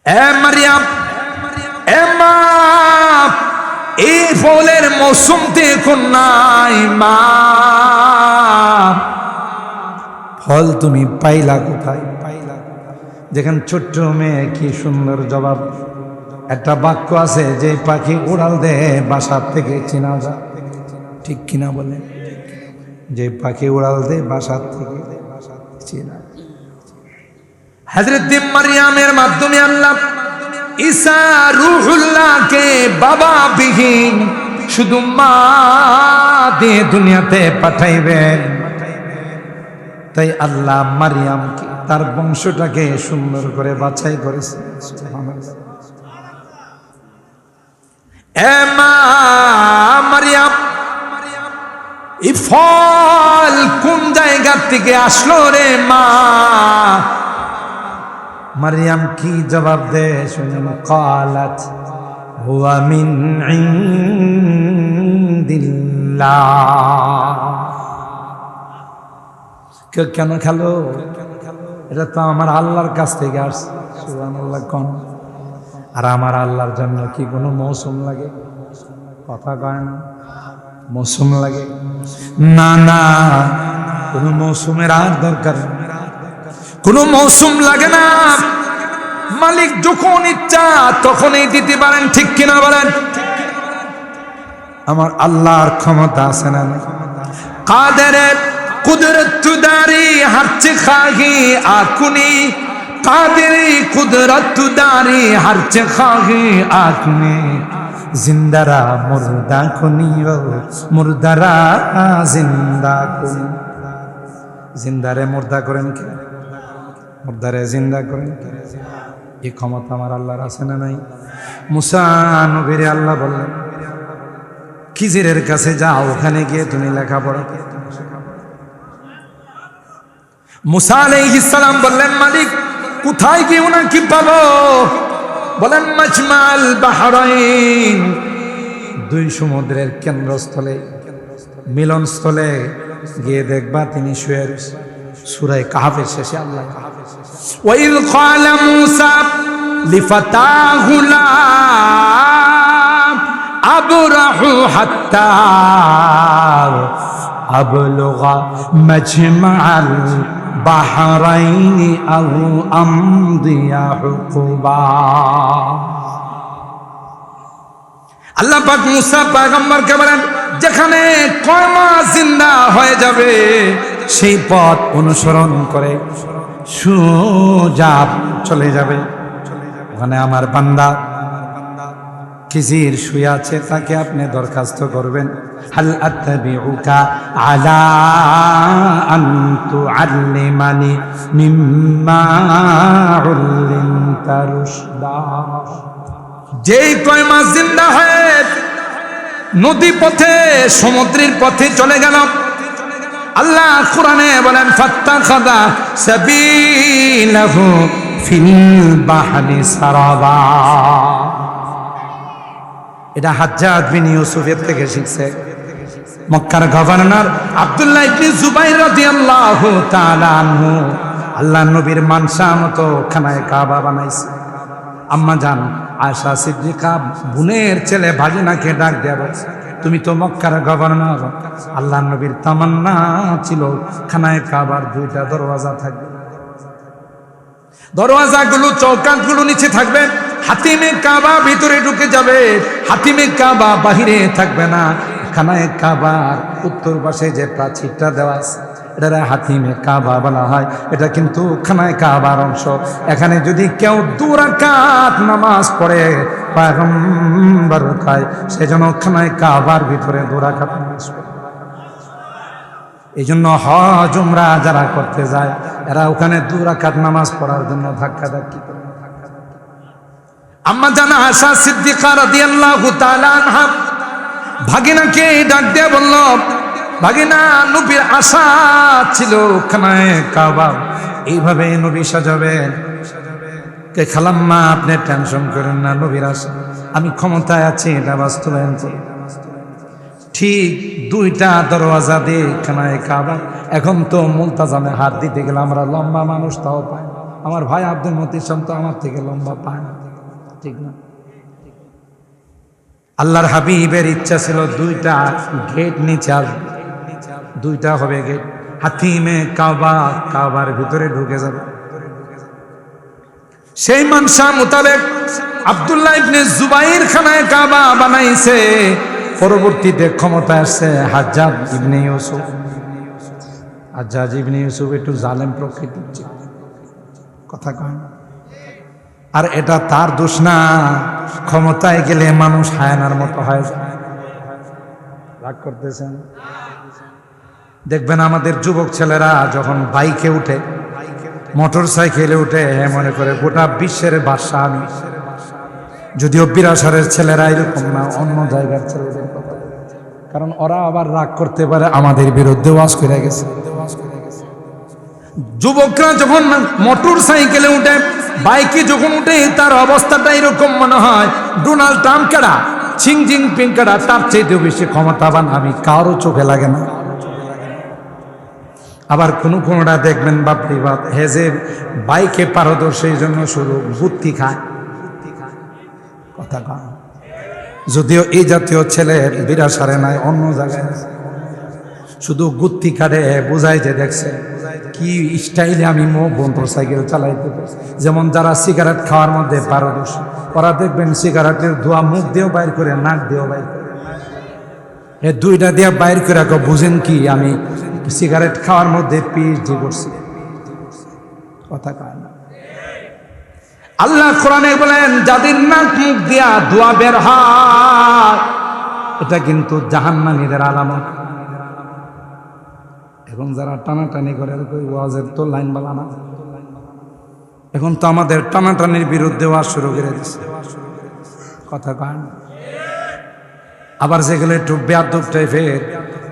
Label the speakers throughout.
Speaker 1: এ মারিয়াম, এ মা, এই ফলের মৌসুম দেখুন নাই মা, ফল তুমি পাইলা কোথায়? দেখেন ছোট্ট মেয়ে কি সুন্দর জবাব। একটা বাক্য আছে যে পাখি উড়াল দেয় বাসার থেকে চেনা যায়, ঠিক কিনা বলে? যে পাখি উড়াল দেয় বাসার থেকে চেনা। হযরত মারিয়ামের মাধ্যমে আল্লাহ ঈসা রূহুল্লাহকে বাবা বিহীন শুধু মা দিয়ে দুনিয়াতে পাঠাইবেন। তাই আল্লাহ মারিয়ামকে, তার বংশটাকে সুন্দর করে বাছাই করেছে। এ মা মারিয়াম, এই ফল কোন জায়গা থেকে আসলো রে মা? মারিয়াম কি জবাব দেয় শুনুন। ক্বালাত হুয়া মিন ইনদিল্লাহ। কেন খেলো? এটা তো আমার আল্লাহর কাছ থেকে আসছে। সুবহানাল্লাহ কোন? আর আমার আল্লাহর জন্য কি কোনো মৌসুম লাগে? কথা কয় না, মৌসুম লাগে না? না, কোনো মৌসুমের আর দরকার, কোনো মৌসুম লাগে না। মালিক যখন ইচ্ছা তখনই দিতে পারেন, ঠিক কিনা বলেন? আমার আল্লাহর ক্ষমতা আছে না? কাদের কুদরত দারি হারচে খাহি আকুনি, কাদেরি কুদরত দারি হারচে খাহি আকুনি, জিন্দারা মুর্দা কুনি ও মুর্দারা জিন্দা কুনি। জিন্দারে মুর্দা করেন কে? মুর্দারে জিন্দা করেন কে? এই ক্ষমতা আমার আল্লাহর আছে না নাই? মুসা নবীরে আল্লাহ বললেন খিজিরের কাছে যাও, ওখানে গিয়ে তুমি লেখাপড়া। মুসা আলাইহিস সালাম বললেন মালিক কোথায় গিয়ে ওনাকে পাবো? বলেন মাজমাল বাহরাইন, দুই সমুদ্রের কেন্দ্রস্থলে, মিলনস্থলে গিয়ে দেখবা তিনি শুয়ে রয়েছে। সূরা কাহফের শেষে আল্লাহ ওয়াইল ক্বালা মূসা লিফাতাহু লা আবরাহু হাত্তা আবলুগা মাজমাল বাহরাইনি আও আমদিয়া হুকুবা। আল্লাহ পাক মূসা পয়গম্বরকে বলেন যেখানে কয়মা জিন্দা হয়ে যাবে সেই পথ অনুসরণ করে সোজা চলে যাবে। ওখানে আমার বান্দা খিজির শুয়ে আছে, তাকে আপনি দরখাস্ত করবেন হাল আত্তাবিউকা আলা আন তুআল্লিমানি মিম্মা উল্লিমতা রুশদা। যেই কয় মাস জিন্দা হয়ে নদী পথে সমুদ্রের পথে চলে গেল, আল্লাহ কোরআনে বলেন ফাত্তাখাযা সাবিলাহু ফিল বাহরি সারাবা। এটা হাজ্জাজ বিন ইউসুফের থেকে শিখছে। মক্কার গভর্নর আব্দুল্লাহ ইবনে জুবাইর রাদিয়াল্লাহু তাআলা আনহু আল্লাহর নবীর মানসা মতো খানায়ে কাবা বানাইছে। আম্মা জান আয়েশা সিদ্দিকা বোনের ছেলে ভাগিনাকে ডাক দেয়া বলছে তুমি তো মক্কার গভর্নর, আল্লাহর নবীর তামান্না ছিল খানায়ে কাবার দুইটা দরওয়াজা থাকবে, দরওয়াজাগুলো চৌকাঠগুলো নিচে থাকবে, হাতিমে কাবা ভিতরে ঢুকে যাবে, হাতিমে কাবা বাহিরে থাকবে না। খানায়ে কাবার উত্তর পাশে যে প্রাচীরটা দেওয়া আছে এটা হাতিমে কাবা বলা হয়। এটা কিন্তু খানায়ে কাবার অংশ। এখানে যদি কেউ 2 রাকাত নামাজ পড়ে পয়গম্বর কয় সেজন্য খানায়ে কাবার ভিতরে 2 রাকাত নামাজ পড়ে। এই জন্য হজ উমরা যারা করতে যায় এরা ওখানে 2 রাকাত নামাজ পড়ার জন্য ধাক্কাধাক্কি করে। আম্মা জান আয়েশা সিদ্দিকা রাদিয়াল্লাহু তাআলা আনহা ভাগিনাকে ডাক দিয়ে বলল ভাগিনা নবীর আশা ছিল খানায়ে কাবা এইভাবে নবী সাজাবেন। কে খালাম্মা আপনি টেনশন করেন না, নবীর আশা আমি ক্ষমতায় আছি এটা বাস্তবায়ন করি। ঠিক 2টা দরওয়াজা দিয়ে খানায়ে কাবা। এখন তো মুলতাজামে হাত দিতে গেলে আমরা লম্বা মানুষ তাও পাই, আমার ভাই আব্দুল মতিন সাহেব তো আমার থেকে লম্বা পায় না, ঠিক না? আল্লাহর হাবিবের ইচ্ছা ছিল দুইটা গেট নিচে আসবে, দুইটা হবে গেট, হাতিমে কাবা, কাবার ভিতরে ঢুকে যাবে। সেই মানসা মোতাবেক আব্দুল্লাহ ইবনে জুবাইর খানায় কাবা বানাইছে। পরবর্তীতে ক্ষমতায় আসছে হাজ্জাজ ইবনে ইউসুফ। হাজ্জাজ ইবনে ইউসুফ একটু জালেম প্রকৃতির ছিল, কথা কয় না। আর এটা তার দোষ না, ক্ষমতায় গেলে মানুষ হায়ানার মতো হয় যায়। রাগ করতেছেন? দেখবেন আমাদের যুবক ছেলেরা যখন বাইকে উঠে, মোটর সাইকেলে উঠে, মনে করে গোটা বিশ্বের বাদশা আমি। যদিও বিরাসারের ছেলেরা এরকম না, অন্য জায়গার ছেলেদের কথা, কারণ ওরা আবার রাগ করতে পারে, আমাদের বিরুদ্ধে ওয়াজ করে গেছে। যুবকরা যখন মোটর সাইকেলে উঠে, বাইকে যখন উঠে, তার অবস্থাটা এরকম মনে হয় ডোনাল্ড ট্রাম্প কেডা, শি জিনপিং কেডা, তার চেয়েও বেশি ক্ষমতাবান আমি, কারো চোখে লাগে না। আবার কোনটা দেখবেন বাপরি বাপ, হেজে বাইকে পারদর্শী জন্য শুধু বুদ্ধি খায়, কথা কয়। যদিও এই জাতীয় ছেলে বিরাসারে নাই, অন্য জায়গায় শুধু গুত্তি কাটে, বোঝাই যে দেখছে কি স্টাইলে আমি মোটর সাইকেল চালাইতে পারছি। যেমন যারা সিগারেট খাওয়ার মধ্যে পারদর্শী, ওরা দেখবেন সিগারেটের ধোঁয়া মুখ দিয়েও বাইর করে, নাক দিয়েও বাইর করে, এ দুইটা দিয়ে বাইর করে বুঝেন কি আমি সিগারেট খাওয়ার মধ্যে পিএইচডি করছি, কথা কয় না। আল্লাহ কোরআনে বলেন যাদের নাক মুখ দিয়া ধোঁয়া বের হয়, এটা কিন্তু জাহান্নামীদের আলামত। এখন যারা টানাটানি করে, ওয়াজের তো লাইন বালা না, এখন তো আমাদের টানাটানির বিরুদ্ধে ওয়াজ শুরু করে দিচ্ছে, কথা কয় না। আবার যেগুলো একটু বেয়াদব টাইপের,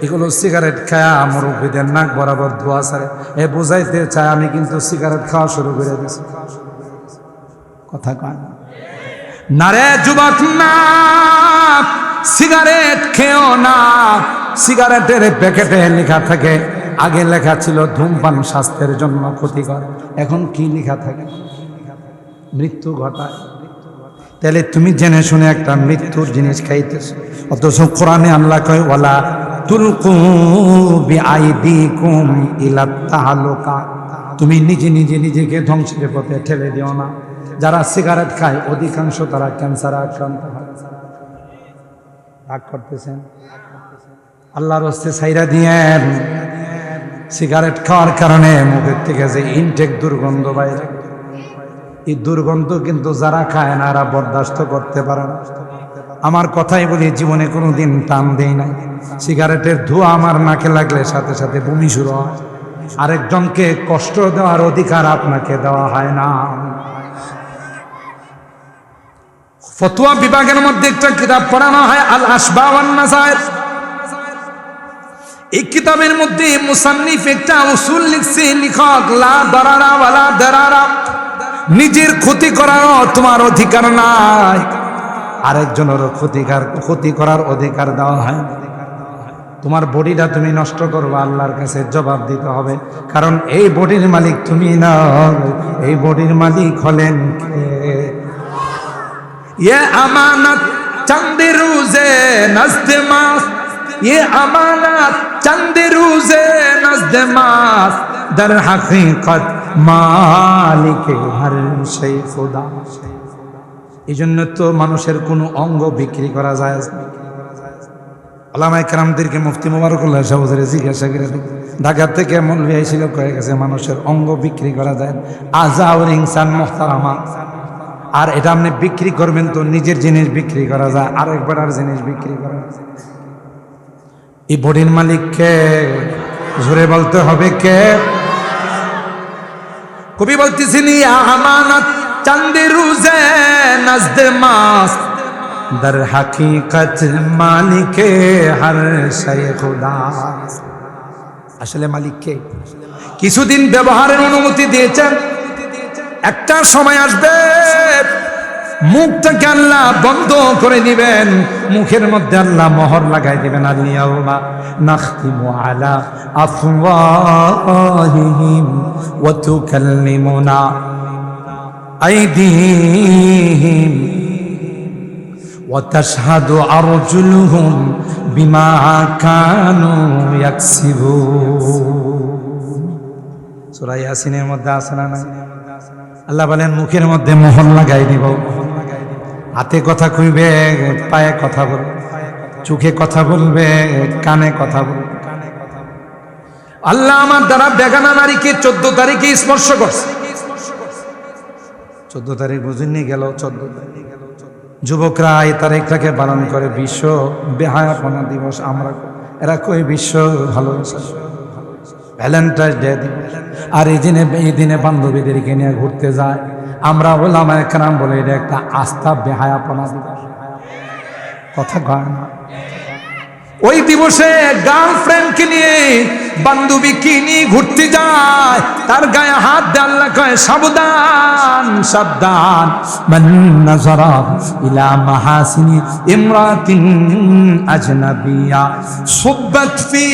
Speaker 1: এগুলো সিগারেট খায়া মুরব্বীদের নাক বরাবর ধোয়া ছাড়ে, এ বুঝাইতে চায় আমি কিন্তু সিগারেট খাওয়া শুরু করে দিছি, কথা কয় না। না রে যুবক, না, সিগারেট খেও না। সিগারেটের প্যাকেটে লেখা থাকে, আগে লেখা ছিল ধূমপান স্বাস্থ্যের জন্য ক্ষতিকর, এখন কি লেখা থাকে? মৃত্যু ঘটায়। তাহলে তুমি জেনে শুনে একটা মৃত্যুর জিনিস খাইতেছ, অথচ কোরআনে আল্লাহ কয় ওয়ালা তুলকু বিআইদিকুম ইলা তাহালুকা, তুমি নিজে নিজে নিজেকে ধ্বংসের পথে ঠেলে দিও না। যারা সিগারেট খায় অধিকাংশ তারা ক্যান্সারে আক্রান্ত হয়। রাগ করতেছেন? আল্লাহর হস্তে ছাইরা দিয়েন। সিগারেট খাওয়ার কারণে মুখের থেকে যে ইনটেক দুর্গন্ধ বাইরে, এই দুর্গন্ধ কিন্তু যারা খায় না, এরা বরদাস্ত করতে পারে না। আমার কথাই বলি, জীবনে কোনোদিন টান দেই নাই। সিগারেটের ধোঁয়া আমার নাকে লাগলে সাথে সাথে বমি শুরু হয়। আরেকজনকে কষ্ট দেওয়ার অধিকার আপনাকে দেওয়া হয় না। ফতোয়া বিভাগের মধ্যে একটা কিতাব পড়ানো হয়, আল আসবা ওয়ান নাযায়ের। এই কিতাবের মধ্যে মুসান্নিফ একটা উসুল লিখছে, লেখক লা দারারা ওয়ালা দারারা, নিজের ক্ষতি করার তোমার অধিকার নাই, আরেকজনের ক্ষতি করার অধিকার দেওয়া হয়। তোমার বডিটা তুমি নষ্ট করবে, আল্লাহর কাছে জবাব দিতে হবে, কারণ এই বডির মালিক তুমি না, এই বডির মালিক হলেন কে? ये अमानत चंद रोजे नज़्द मास, ये अमानत चंद रोजे नज़्द मास, दर हकीकत मालिक हर शै खुदा। এই জন্য তো মানুষের কোনো অঙ্গ বিক্রি করা যায় না। ওলামায়ে কেরামদেরকে মুফতি মুবারকুল্লাহ সাহেবের জিজ্ঞাসা করে, ঢাকা থেকে মৌলভী আইছিল, কয়ে গেছে মানুষের অঙ্গ বিক্রি করা যায়, আজাউর ইনসান মুহতারামা। আর এটা আপনি বিক্রি করবেন তো নিজের জিনিস বিক্রি করা যায়, আরেকবার আর জিনিস বিক্রি করা যায়। এই বডির মালিককে জোরে বলতে হবে কে? কবি বলতেছেন ইয়া আমানত চাঁদে রোজে নজদ মাস, দর হাকিকত মালিকে হর শৈ খুদা। আসলে মালিককে কিছুদিন ব্যবহারের অনুমতি দিয়েছেন, একটা সময় আসবে মুখটাকে আল্লাহ বন্ধ করে দিবেন, মুখের মধ্যে আল্লাহ মোহর লাগাই দিবেন। আল-ইয়াউমা নাখতিমু আলা আফওয়াহিহিম ওয়া তুকাল্লিমুনা আইদিহিম ওয়া তাশহাদু আরজুলুহুম বিমা কানু ইয়াকসিবুন। সূরা ইয়াসিনের মধ্যে আছে না? আল্লাহ বলেন মুখের মধ্যে মোহর লাগাই দিব, হাতে কথা কইবে, পায়ে কথা বলবে, চোখে কথা বলবে, কানে কথা বলবে। আল্লাহ আমার দ্বারা বেগানা নারীকে 14 তারিখে স্পর্শ করছে। 14 তারিখ বুঝিনি গেল 14 তারিখ। যুবকরা এই তারিখটাকে পালন করে বিশ্ব বেহায়াপনা দিবস। আমরা এরা কই বিশ্ব ভালোবাসা, ভ্যালেন্টাইন্স ডে দিবস। আর এই দিনে বান্ধবীদেরকে নিয়ে ঘুরতে যায়। আমরা ওলামায়ে কেরাম বলে এটা একটা আস্থা বেহায়াপনা দিবস। কথা কয় না? ওই দিবসে গার্লফ্রেন্ডকে নিয়ে বান্ধবীকে নিয়ে ঘুরতে যায়, তার গায়ে হাত দিয়ে আল্লাহ কয় সাবধান সাবধান। মান নাযারা ইলা মাহাসিনি ইমরাতিন আজনাবিয়া সুব্বাত ফি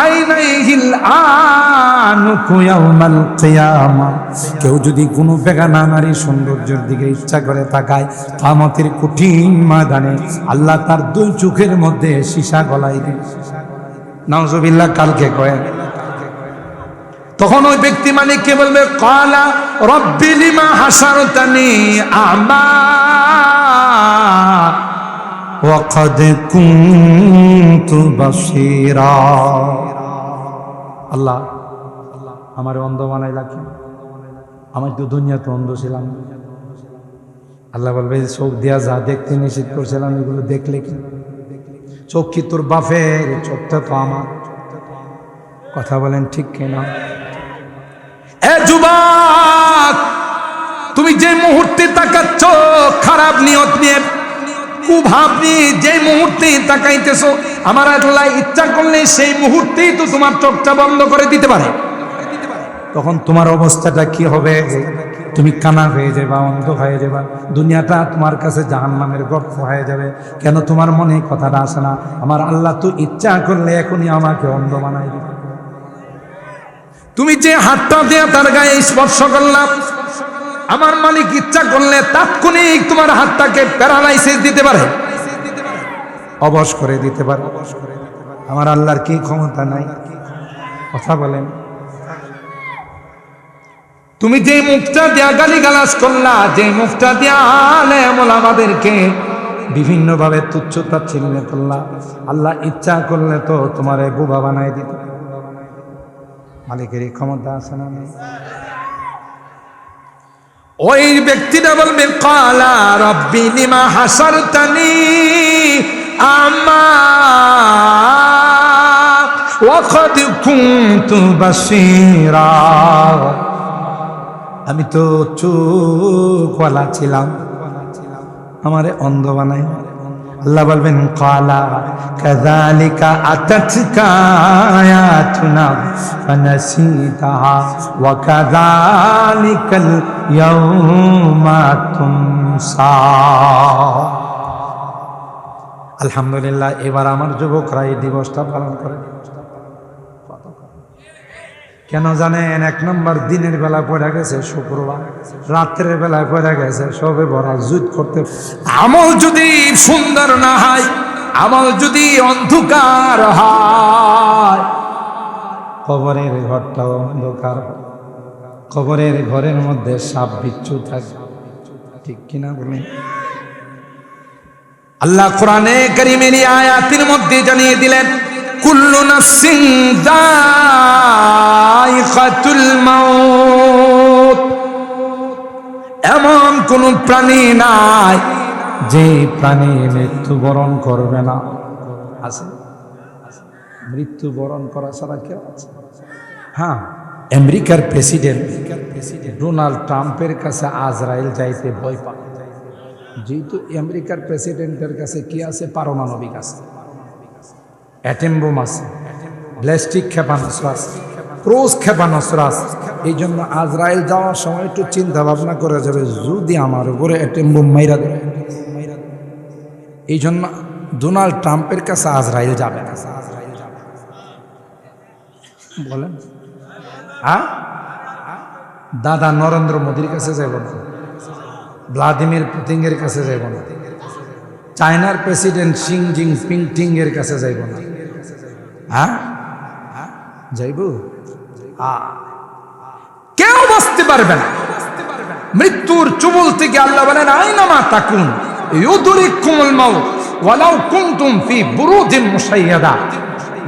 Speaker 1: আইনাইহিল আনুকু ইয়াউমাল কিয়ামা। কেউ যদি কোনো বেগানা নারী সৌন্দর্যের দিকে ইচ্ছা করে তাকায়, কিয়ামতের কঠিন ময়দানে আল্লাহ তার 2 চোখের মধ্যে সীসা গলাই দিবে। নাউজুবিল্লাহ। কালকে কয় তখন ওই ব্যক্তি মালিককে বলবে ক্বালা রব্বি লিমা হাসারতানি আ'মা ওয়া ক্বাদ কুনতু বাসীরা। আল্লাহ আমার অন্ধ বানাইলা কেন? আমি তো দুনিয়াতে অন্ধ ছিলাম। আল্লাহ বলবে চোখ দিয়া যা দেখতে নিষেধ করছিলাম এগুলো দেখলে কি? চোখ কি তোর বাপের? চোখটা তো আমার। কথা বলেন ঠিক কিনা? এ যুবক, তুমি যে মুহূর্তে তাকাচ্ছ খারাপ নিয়ত নিয়ে, কুভাব নিয়ে যে মুহূর্তে তাকাইতেছো, আমার আল্লাহ ইচ্ছা করলে সেই মুহূর্তেই তো তোমার চোখটা বন্ধ করে দিতে পারে। তখন তোমার অবস্থাটা কি হবে? তুমি কানা হয়ে যাবে, অন্ধ হয়ে যাবে, দুনিয়াটা তোমার কাছে জাহান্নামের গর্ত হয়ে যাবে। কেন তোমার মনে কথাটা আসে না? আমার আল্লাহ তো ইচ্ছা করলে এখনই আমাকে অন্ধ বানাই দিবে। তুমি যে হাতটা দিয়ে তার গায়ে স্পর্শ করলাম, আমার মালিক ইচ্ছা করলে তাৎক্ষণিক তোমার হাতটাকে প্যারালাইসিস দিতে পারে, অবশ করে দিতে পারে। আমার আল্লাহর কি ক্ষমতা নাই? কথা বলেন। তুমি যে মুখটা দিয়া গালিগালাজ করলা, যে মুখটা দিয়া আলেম ওলামাদেরকে বিভিন্ন ভাবে তুচ্ছ তাচ্ছিল্য করলা, আল্লাহ ইচ্ছা করলে তো তোমারে বুবা বানাই দিত। মালিকের ক্ষমতা আছে না? ওই ব্যক্তিটা বলবে ক্বালা রব্বি লিমা হাসারতানি আ'মা ওয়া ক্বাদ কুনতু বাসীরা। আমি তো চোখওয়ালা ছিলাম, আমারে অন্ধ বানাই। আল্লাহ বলবেন ক্বালা কাযালিকা আতাতকা আয়াতুনা ফানাসিতাহা ওয়া কাযালিকাল ইয়াউমা তুনসা। আলহামদুলিল্লাহ, এবার আমার যুবকরা এই দিবসটা পালন করে। কেন জানেন? 1 নম্বর দিনের বেলা পড়ে গেছে শুক্রবার, রাত্রের বেলায় পড়ে গেছে সবে বরাত। যুদ্ধ করতে আমল যদি সুন্দর না হয়, আমল যদি অন্ধকার হয়, কবরের ঘরটাও অন্ধকার। কবরের ঘরের মধ্যে সাপ বিচ্ছু থাকে, ঠিক কিনা বলেন? আল্লাহ কোরআনে কারীমের আয়াতের মধ্যে জানিয়ে দিলেন কুল্লু নাফসিন যায়িকাতুল মাউত। এমন কোন প্রাণী নাই যে প্রাণী মৃত্যুবরণ করবে না। আছে? মৃত্যুবরণ করা ছাড়া কেউ আছে? হ্যাঁ, আমেরিকার প্রেসিডেন্ট ডোনাল্ড ট্রাম্পের কাছে আজরাইল যাইতে ভয় পায়, যেহেতু আমেরিকার প্রেসিডেন্টের কাছে কি আছে? পারমাণবিক আছে, অ্যাটম বোম আছে, ব্যালিস্টিক ক্ষেপণাস্ত্র আছে। ক্রোজ ক্ষেপণাস্ত্র আছে। এই জন্য আজরাইল যাওয়ার সময় একটু চিন্তা ভাবনা করে যাবে, যদি আমার উপরে একটা বোম মাইরা দেয়। এই জন্য ডোনাল্ড ট্রাম্পের কাছে আজরাইল যাবে না। বলেন হ্যাঁ, দাদা নরেন্দ্র মোদীর কাছে যাব না, ভ্লাদিমির পুতিনের কাছে যাব না, চায়নার প্রেসিডেন্ট শি জিনপিং এর কাছে যাইব না। হ্যাঁ যাইব, কেউ বাঁচতে পারবে না মৃত্যুর চুবল থেকে। আল্লাহ বলেন আইনামা তাকুন ইউদরিকুমুল মাউত ওয়ালাউ কুনতুম ফি বুরুজিন মুশাইয়াদা।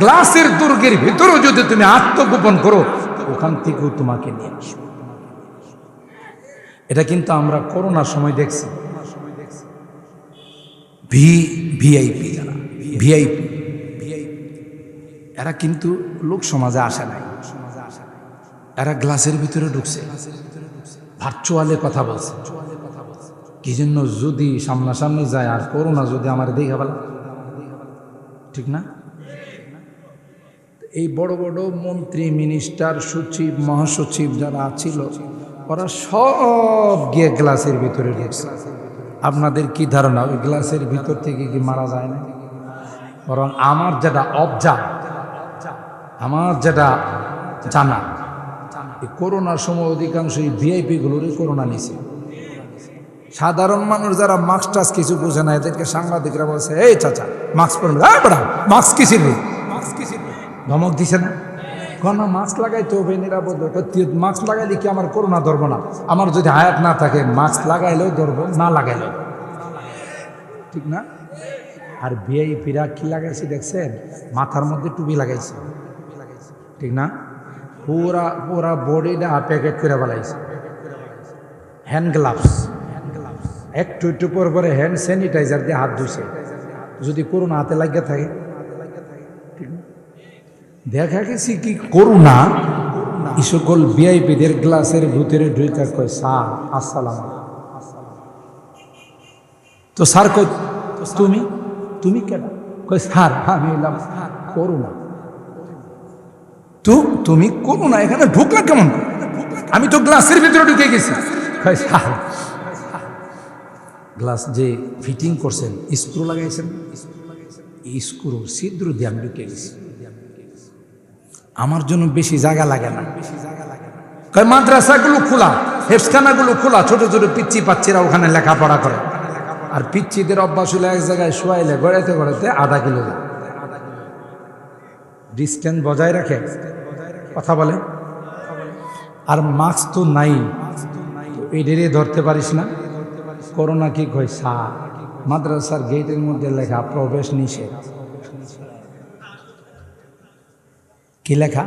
Speaker 1: গ্লাসের দুর্গের ভিতরে যদি তুমি আত্মগোপন করো, ওখান থেকেও তোমাকে নিয়ে আসবে। এটা কিন্তু আমরা করোনার সময় দেখছি। ভিআইপি যারা ভিআইপি এরা কিন্তু লোক সমাজে আসে নাই, এরা গ্লাসের ভিতরে ঢুকছে, ভার্চুয়ালে কথা বলছে। কি জন্য? যদি সামনাসামনি যায় আর করোনা যদি আমার দেখা বলে, ঠিক না? এই বড় বড় মন্ত্রী, মিনিস্টার, সচিব, মহাসচিব যারা ছিল, ওরা সব গিয়ে গ্লাসের ভিতরে ঢুকছে। আপনাদের কি ধারণা ওই গ্লাসের ভিতর থেকে কি মারা যায় না? বরং আমার যেটা অবজার্ভ, আমার যেটা জানা, এই করোনার সময় অধিকাংশ এই ভিআইপি গুলোরই করোনা নিছে। সাধারণ মানুষ যারা মাস্ক টাস্ক কিছু বোঝে না, এদেরকে সাংবাদিকরা বলছে, এই চাচা মাস্ক পরবে, মাস্ক কি ছিল, ধমক দিছে না? না মাস্ক লাগাইতে হবে, নিরাপদ। মাস্ক লাগাইলে কি আমার করোনা ধরবো না? আমার যদি হায়াত না থাকে মাস্ক লাগাইলেও ধরবো, না লাগাইলেও, ঠিক না? আর ভিআইপিরা কি লাগাইছে দেখছেন? মাথার মধ্যে টুপি লাগাইছে, ঠিক না? পুরা পুরা বডিটা প্যাকেট করে ফেলাইছে। হ্যান্ড গ্লাভস, একটু একটু পরে হ্যান্ড স্যানিটাইজার দিয়ে হাত ধুইছে। যদি করোনা হাতে লাগিয়ে থাকে, দেখা গেছে কি করোনা এই সকল ভিআইপিদের গ্লাসের ভিতরে ঢুকে কয়, স্যার আসসালাম। তো স্যার কই, তুমি তুমি কেন? কই স্যার আমি এলাম করোনা। তো তুমি করোনা এখানে ঢুকলা কেমন? আমি তো গ্লাসের ভিতরে ঢুকে গেছি। কই স্যার, গ্লাস যে ফিটিং করছেন, স্ক্রু লাগাইছেন, স্ক্রু ছিদ্র দিয়ে আমি ঢুকে গেছি। আমার জন্য বেশি জায়গা লাগে না। মাদ্রাসাগুলো খোলা, হেফসখানাগুলো খোলা, ছোট ছোট পিচ্ছি পাচ্ছিরা ওখানে লেখাপড়া করে। আর পিচ্ছিদের অভ্যাস হলো এক জায়গায় শোয়াইলে গড়াইতে গড়াইতে আধা কিলো যায়। ডিস্টেন্স বজায় রাখে, কথা বলে। আর মাস্ক তো নাই, এদেরই ধরতে পারিস না। করোনা কি কয়, স্যার মাদ্রাসার গেটের মধ্যে লেখা প্রবেশ নিষেধ। কি লেখা?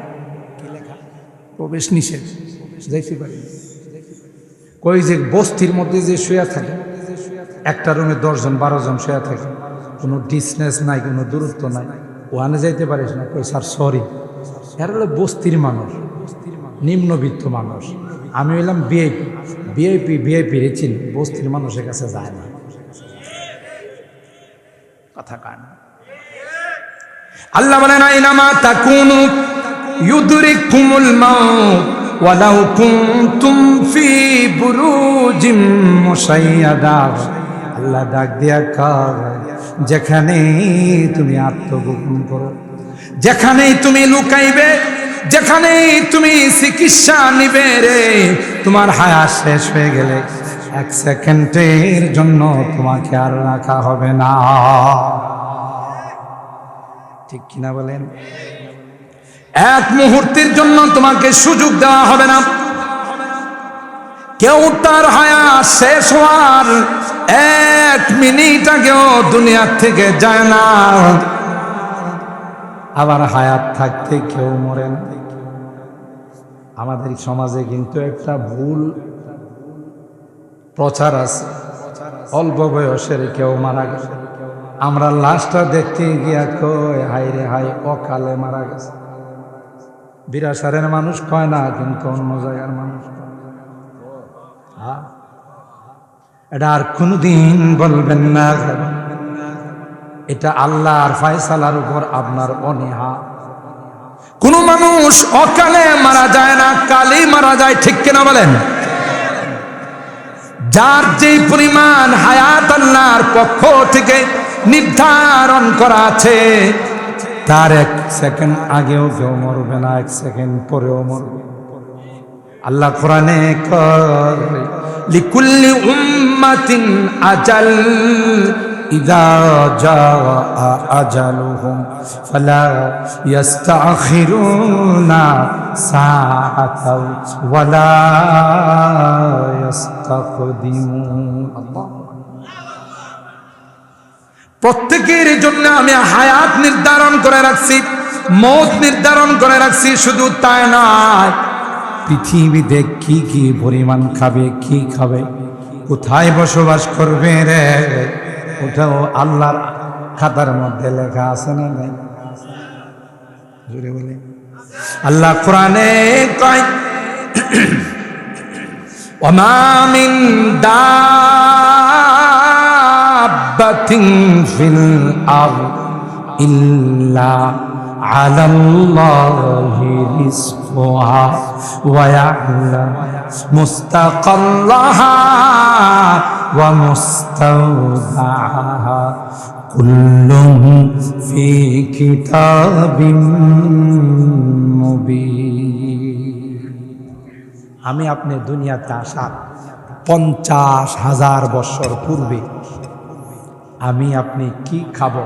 Speaker 1: প্রবেশ নিষেধ, যাইতে পারি। কই যে বস্তির মধ্যে যে শুয়ে থাকে, একটা রুমে 10 জন 12 জন শুয়ে থাকে, কোনো ডিস্টেন্স নাই, কোনো দূরত্ব নাই, ওখানে যাইতে পারিস না। কই স্যার সরি, এরা হলো বস্তির মানুষ, নিম্নবিত্ত মানুষ। আমি হইলাম ভিআইপি রে চিনি, বস্তির মানুষের কাছে যায় না। কথা কান। আল্লাহ বলেন আইনামা তাকুনু ইউদরিকুমুল মাউত ওয়ালাউ কুনতুম ফি বুরুজিম মুশাইয়াদা। আল্লাহ ডাক দিয়া কয়, যেখানেই তুমি আত্মগোপন করো, যেখানেই তুমি লুকাইবে, যেখানেই তুমি চিকিৎসা নিবে রে, তোমার হায়াত শেষ হয়ে গেলে 1 সেকেন্ডের জন্য তোমাকে আর রাখা হবে না। ঠিক কিনা বলেন? 1 মুহূর্তের জন্য তোমাকে সুযোগ দেওয়া হবে না। কেউ তার হায়াত শেষ হওয়ার 1 মিনিট আগেও দুনিয়ার থেকে যায় না। আবার হায়াত থাকতে কেউ মরে না। আমাদের সমাজে কিন্তু একটা ভুল প্রচার আছে, অল্প বয়সের কেউ মারা গেছে, আমরা লাশটা দেখতে গিয়া কই হাই রে হাই, অকালে মারা গেছে। বিরাসারের মানুষ কয় না, কিন্তু অন্য জায়গার মানুষ। এটা আর কোনদিন বলবেন না। এটা আল্লাহর ফয়সালার উপর আপনার অনীহা। কোন মানুষ অকালে মারা যায় না, কালেই মারা যায়, ঠিক কিনা বলেন? যার যে পরিমাণ হায়াত আল্লাহর পক্ষ থেকে নির্ধারণ করা আছে, তার 1 সেকেন্ড আগেও কেউ মরবে না, 1 সেকেন্ড পরেও মরবে। আল্লাহ কোরআনে কয় লিকুল্লি উম্মাতিন আজাল ইযা জাআ আজালুহুম ফালা ইস্তাখিরুনা সাআতাও ওয়ালা ইস্তাকদিমুন। আল্লাহ, প্রত্যেকের জন্য আমি হায়াত নির্ধারণ করে রাখছি, মৌত নির্ধারণ করে রাখছি। শুধু তাই নয়, পৃথিবীতে কি কি পরিমাণ খাবে, কি খাবে, কোথায় বসবাস করবে রে, ওটাও আল্লাহর খাতার মধ্যে লেখা আছে না নাই? জোরে বলে। আল্লাহ কোরআনে কয় ওমা মিন দাব্বাতিন ফিল আরদ ইল্লা আলাল্লাহি রিজকুহা ওয়া ইয়া'লামু মুস্তাকাল্লাহা ওয়া মুস্তাওদাআহা কুল্লুন ফি কিতাবিন মুবিন। আমি আপনি দুনিয়াতে আসার 50,000 বছর পূর্বে আমি আপনি কি খাবো,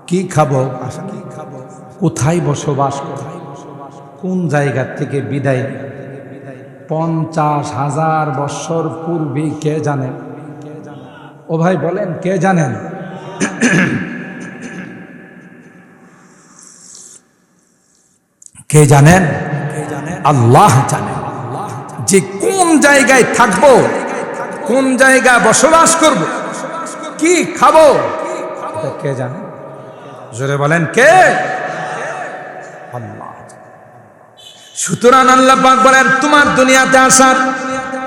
Speaker 1: কি খাবো, কোথায় বসবাস করব, কোন জায়গা থেকে বিদায়, 50,000 বছর পূর্বে কে জানেন? ও ভাই বলেন, কে জানেন? কে জানেন? আল্লাহ জানেন যে কোন জায়গায় থাকবো, কোন জায়গায় বসবাস করব, কি খাবো, এটা কে জানে? জোরে বলেন, কে? আল্লাহ। সুতরাং আল্লাহ পাক বলেন তোমার দুনিয়াতে আসার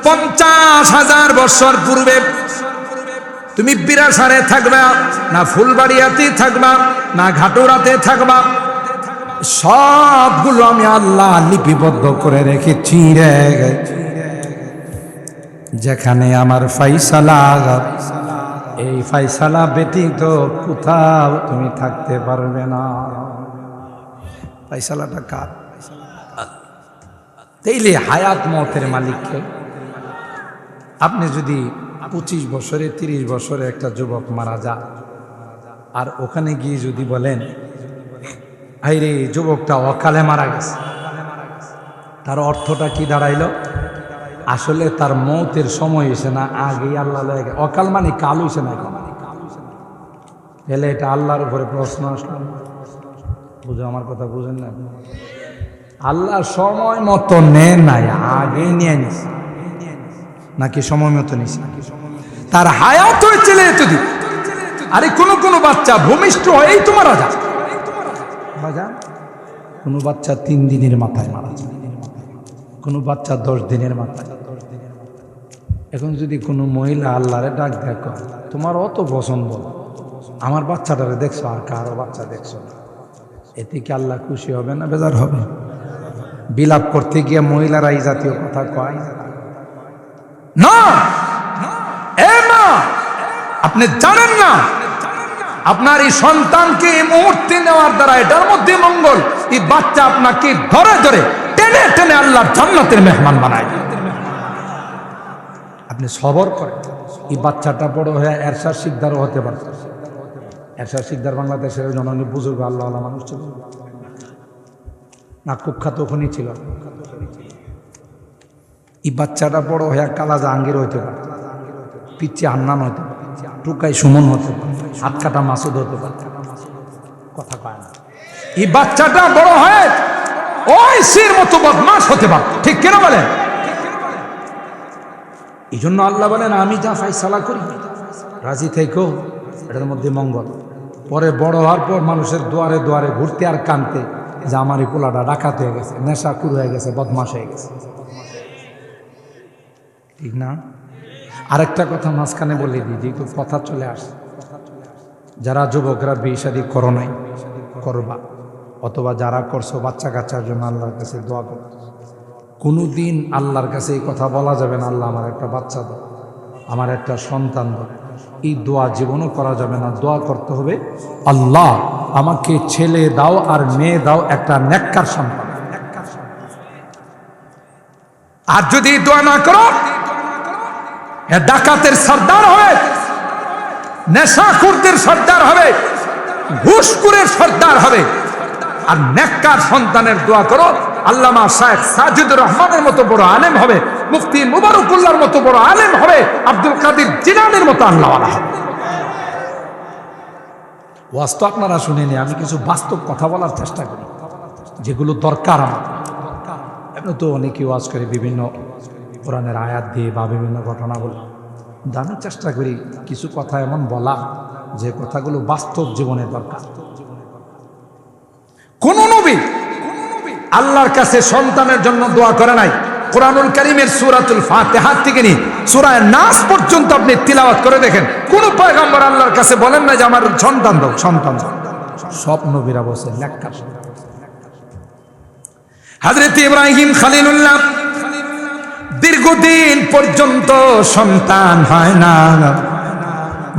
Speaker 1: 50,000 বছর পূর্বে তুমি বিরাসারে থাকবা না ফুলবাড়িয়াতে থাকবা না ঘাটুরাতে থাকবা, সবগুলো আমি আল্লাহ লিপিবদ্ধ করে রেখেছি রে। যেখানে আমার ফাইসালা, এই ফাইসালা ব্যতীত কোথাও তুমি থাকতে পারবে না। ফাইসালাটা কার? তাইলে হায়াত মতের মালিককে। আপনি যদি 25 বছরে 30 বছরে একটা যুবক মারা যায়, আর ওখানে গিয়ে যদি বলেন আইরে যুবকটা অকালে মারা গেছে, তার অর্থটা কি দাঁড়াইল? আসলে তার মৌতের সময় হয়েছে না, আগেই আল্লাহ লাগে। অকাল মানে কাল হয়েছে না, তাহলে এটা আল্লাহর উপরে প্রশ্ন আসলো। বুঝো আমার কথা, বুঝেন না? আল্লাহ সময় মতো নেন নাই, আগে নিয়ে নিস নাকি সময় মতো নিস? তার হায়াত হয়েছিল এতদিন। আরে কোন বাচ্চা ভূমিষ্ঠ হয়েই তো মারা যায়। কোন বাচ্চা 3 দিনের মাথায় মারা যায়, কোন বাচ্চা 10 দিনের মাথায়। এখন যদি কোনো মহিলা আল্লাহরে ডাক দেখো, তোমার অত পছন্দ, আমার বাচ্চাটারে দেখছো আর কারো বাচ্চা দেখছো না, এতে কি আল্লাহ খুশি হবে না বেজার হবে? বিলাপ করতে গিয়ে মহিলারা এই জাতীয় কথা কয় না। এ মা, আপনি জানেন না আপনার এই সন্তানকে এই মুহূর্তে নেওয়ার দ্বারা এটার মধ্যে মঙ্গল, এই বাচ্চা আপনাকে ধরে ধরে টেনে টেনে আল্লাহর জান্নাতের মেহমান বানায়। আপনি সবর করেন, এই বাচ্চাটা বড় হয়ে এরশাদ শিকদারও হতে পারে। এরশাদ শিকদার বাংলাদেশের জননী বুজুর্গ আল্লাহ মানুষ ছিল না, কুখ্যাত ওখানে ছিল। এই বাচ্চাটা বড় হয়ে কালা জাহাঙ্গীর হইতে পারে, পিচ্ছি হান্নান হইতে পারে, টুকাই সুমন হতে পারে, হাত কাটা মাসুদ হতে পারে। কথা কয় না। এই বাচ্চাটা বড় হয়ে ওই সির মতো বদমাশ হতে পারে, ঠিক কেন বলেন? এই জন্য আল্লাহ বলেন আমি যা ফাইসালা করি রাজি থেকো, এটার মধ্যে মঙ্গল। পরে বড় হওয়ার পর মানুষের দুয়ারে দুয়ারে ঘুরতে আর কানতে যে আমার এই পোলাটা ডাকাত হয়ে গেছে, নেশাকুর হয়ে গেছে, বদমাশ হয়ে গেছে, ঠিক না? আরেকটা কথা মাঝখানে বলে দিই, যেহেতু কথা চলে আসে, যারা যুবকরা বিয়ে শাদী করো নাই, করবা, অথবা যারা করছো বাচ্চা কাচ্চার জন্য আল্লাহর কাছে দোয়া করো। কোনোদিন আল্লাহর কাছে এই কথা বলা যাবে না, আল্লাহ আমার একটা বাচ্চা দাও, আমার একটা সন্তান দাও। এই দোয়া জীবনও করা যাবে না। দোয়া করতে হবে, আল্লাহ আমাকে ছেলে দাও আর মেয়ে দাও, একটা নেককার সন্তান। আর যদি দোয়া না করো, ডাকাতের সর্দার হবে, নেশাখোরদের সর্দার হবে, ঘুষখোরের সর্দার হবে। আর নেককার সন্তানের দোয়া করো, আল্লামা শায়েখ সাজিদুর রহমানের মতো বড় আলেম হবে, মুফতি মুবারকুল্লাহর মতো বড় আলেম হবে, আব্দুল কাদের জিলানীর মতো আল্লাহওয়ালা হবে। ওয়াজ তো আপনারা শুনেনি, আমি কিছু বাস্তব কথা বলার চেষ্টা করি যেগুলো দরকার আমার। এমনি তো অনেকে ওয়াজ করে বিভিন্ন কোরআনের আয়াত দিয়ে বা বিভিন্ন ঘটনা বলে, আমি চেষ্টা করি কিছু কথা এমন বলা যে কথাগুলো বাস্তব জীবনে দরকার। কোন নবী আল্লাহর কাছে সন্তানের জন্য দোয়া করে নাই। কুরআনুল কারীমের সূরাতুল ফাতিহা থেকে নিয়ে সূরা নাস পর্যন্ত আপনি তিলাওয়াত করে দেখেন, কোন পয়গম্বর আল্লাহর কাছে বলেন না যে আমার সন্তান দাও, সন্তান দাও। সব নবীরা বলেন নেককার। হযরত ইব্রাহিম খলিলুল্লাহ দীর্ঘদিন পর্যন্ত সন্তান হয় না,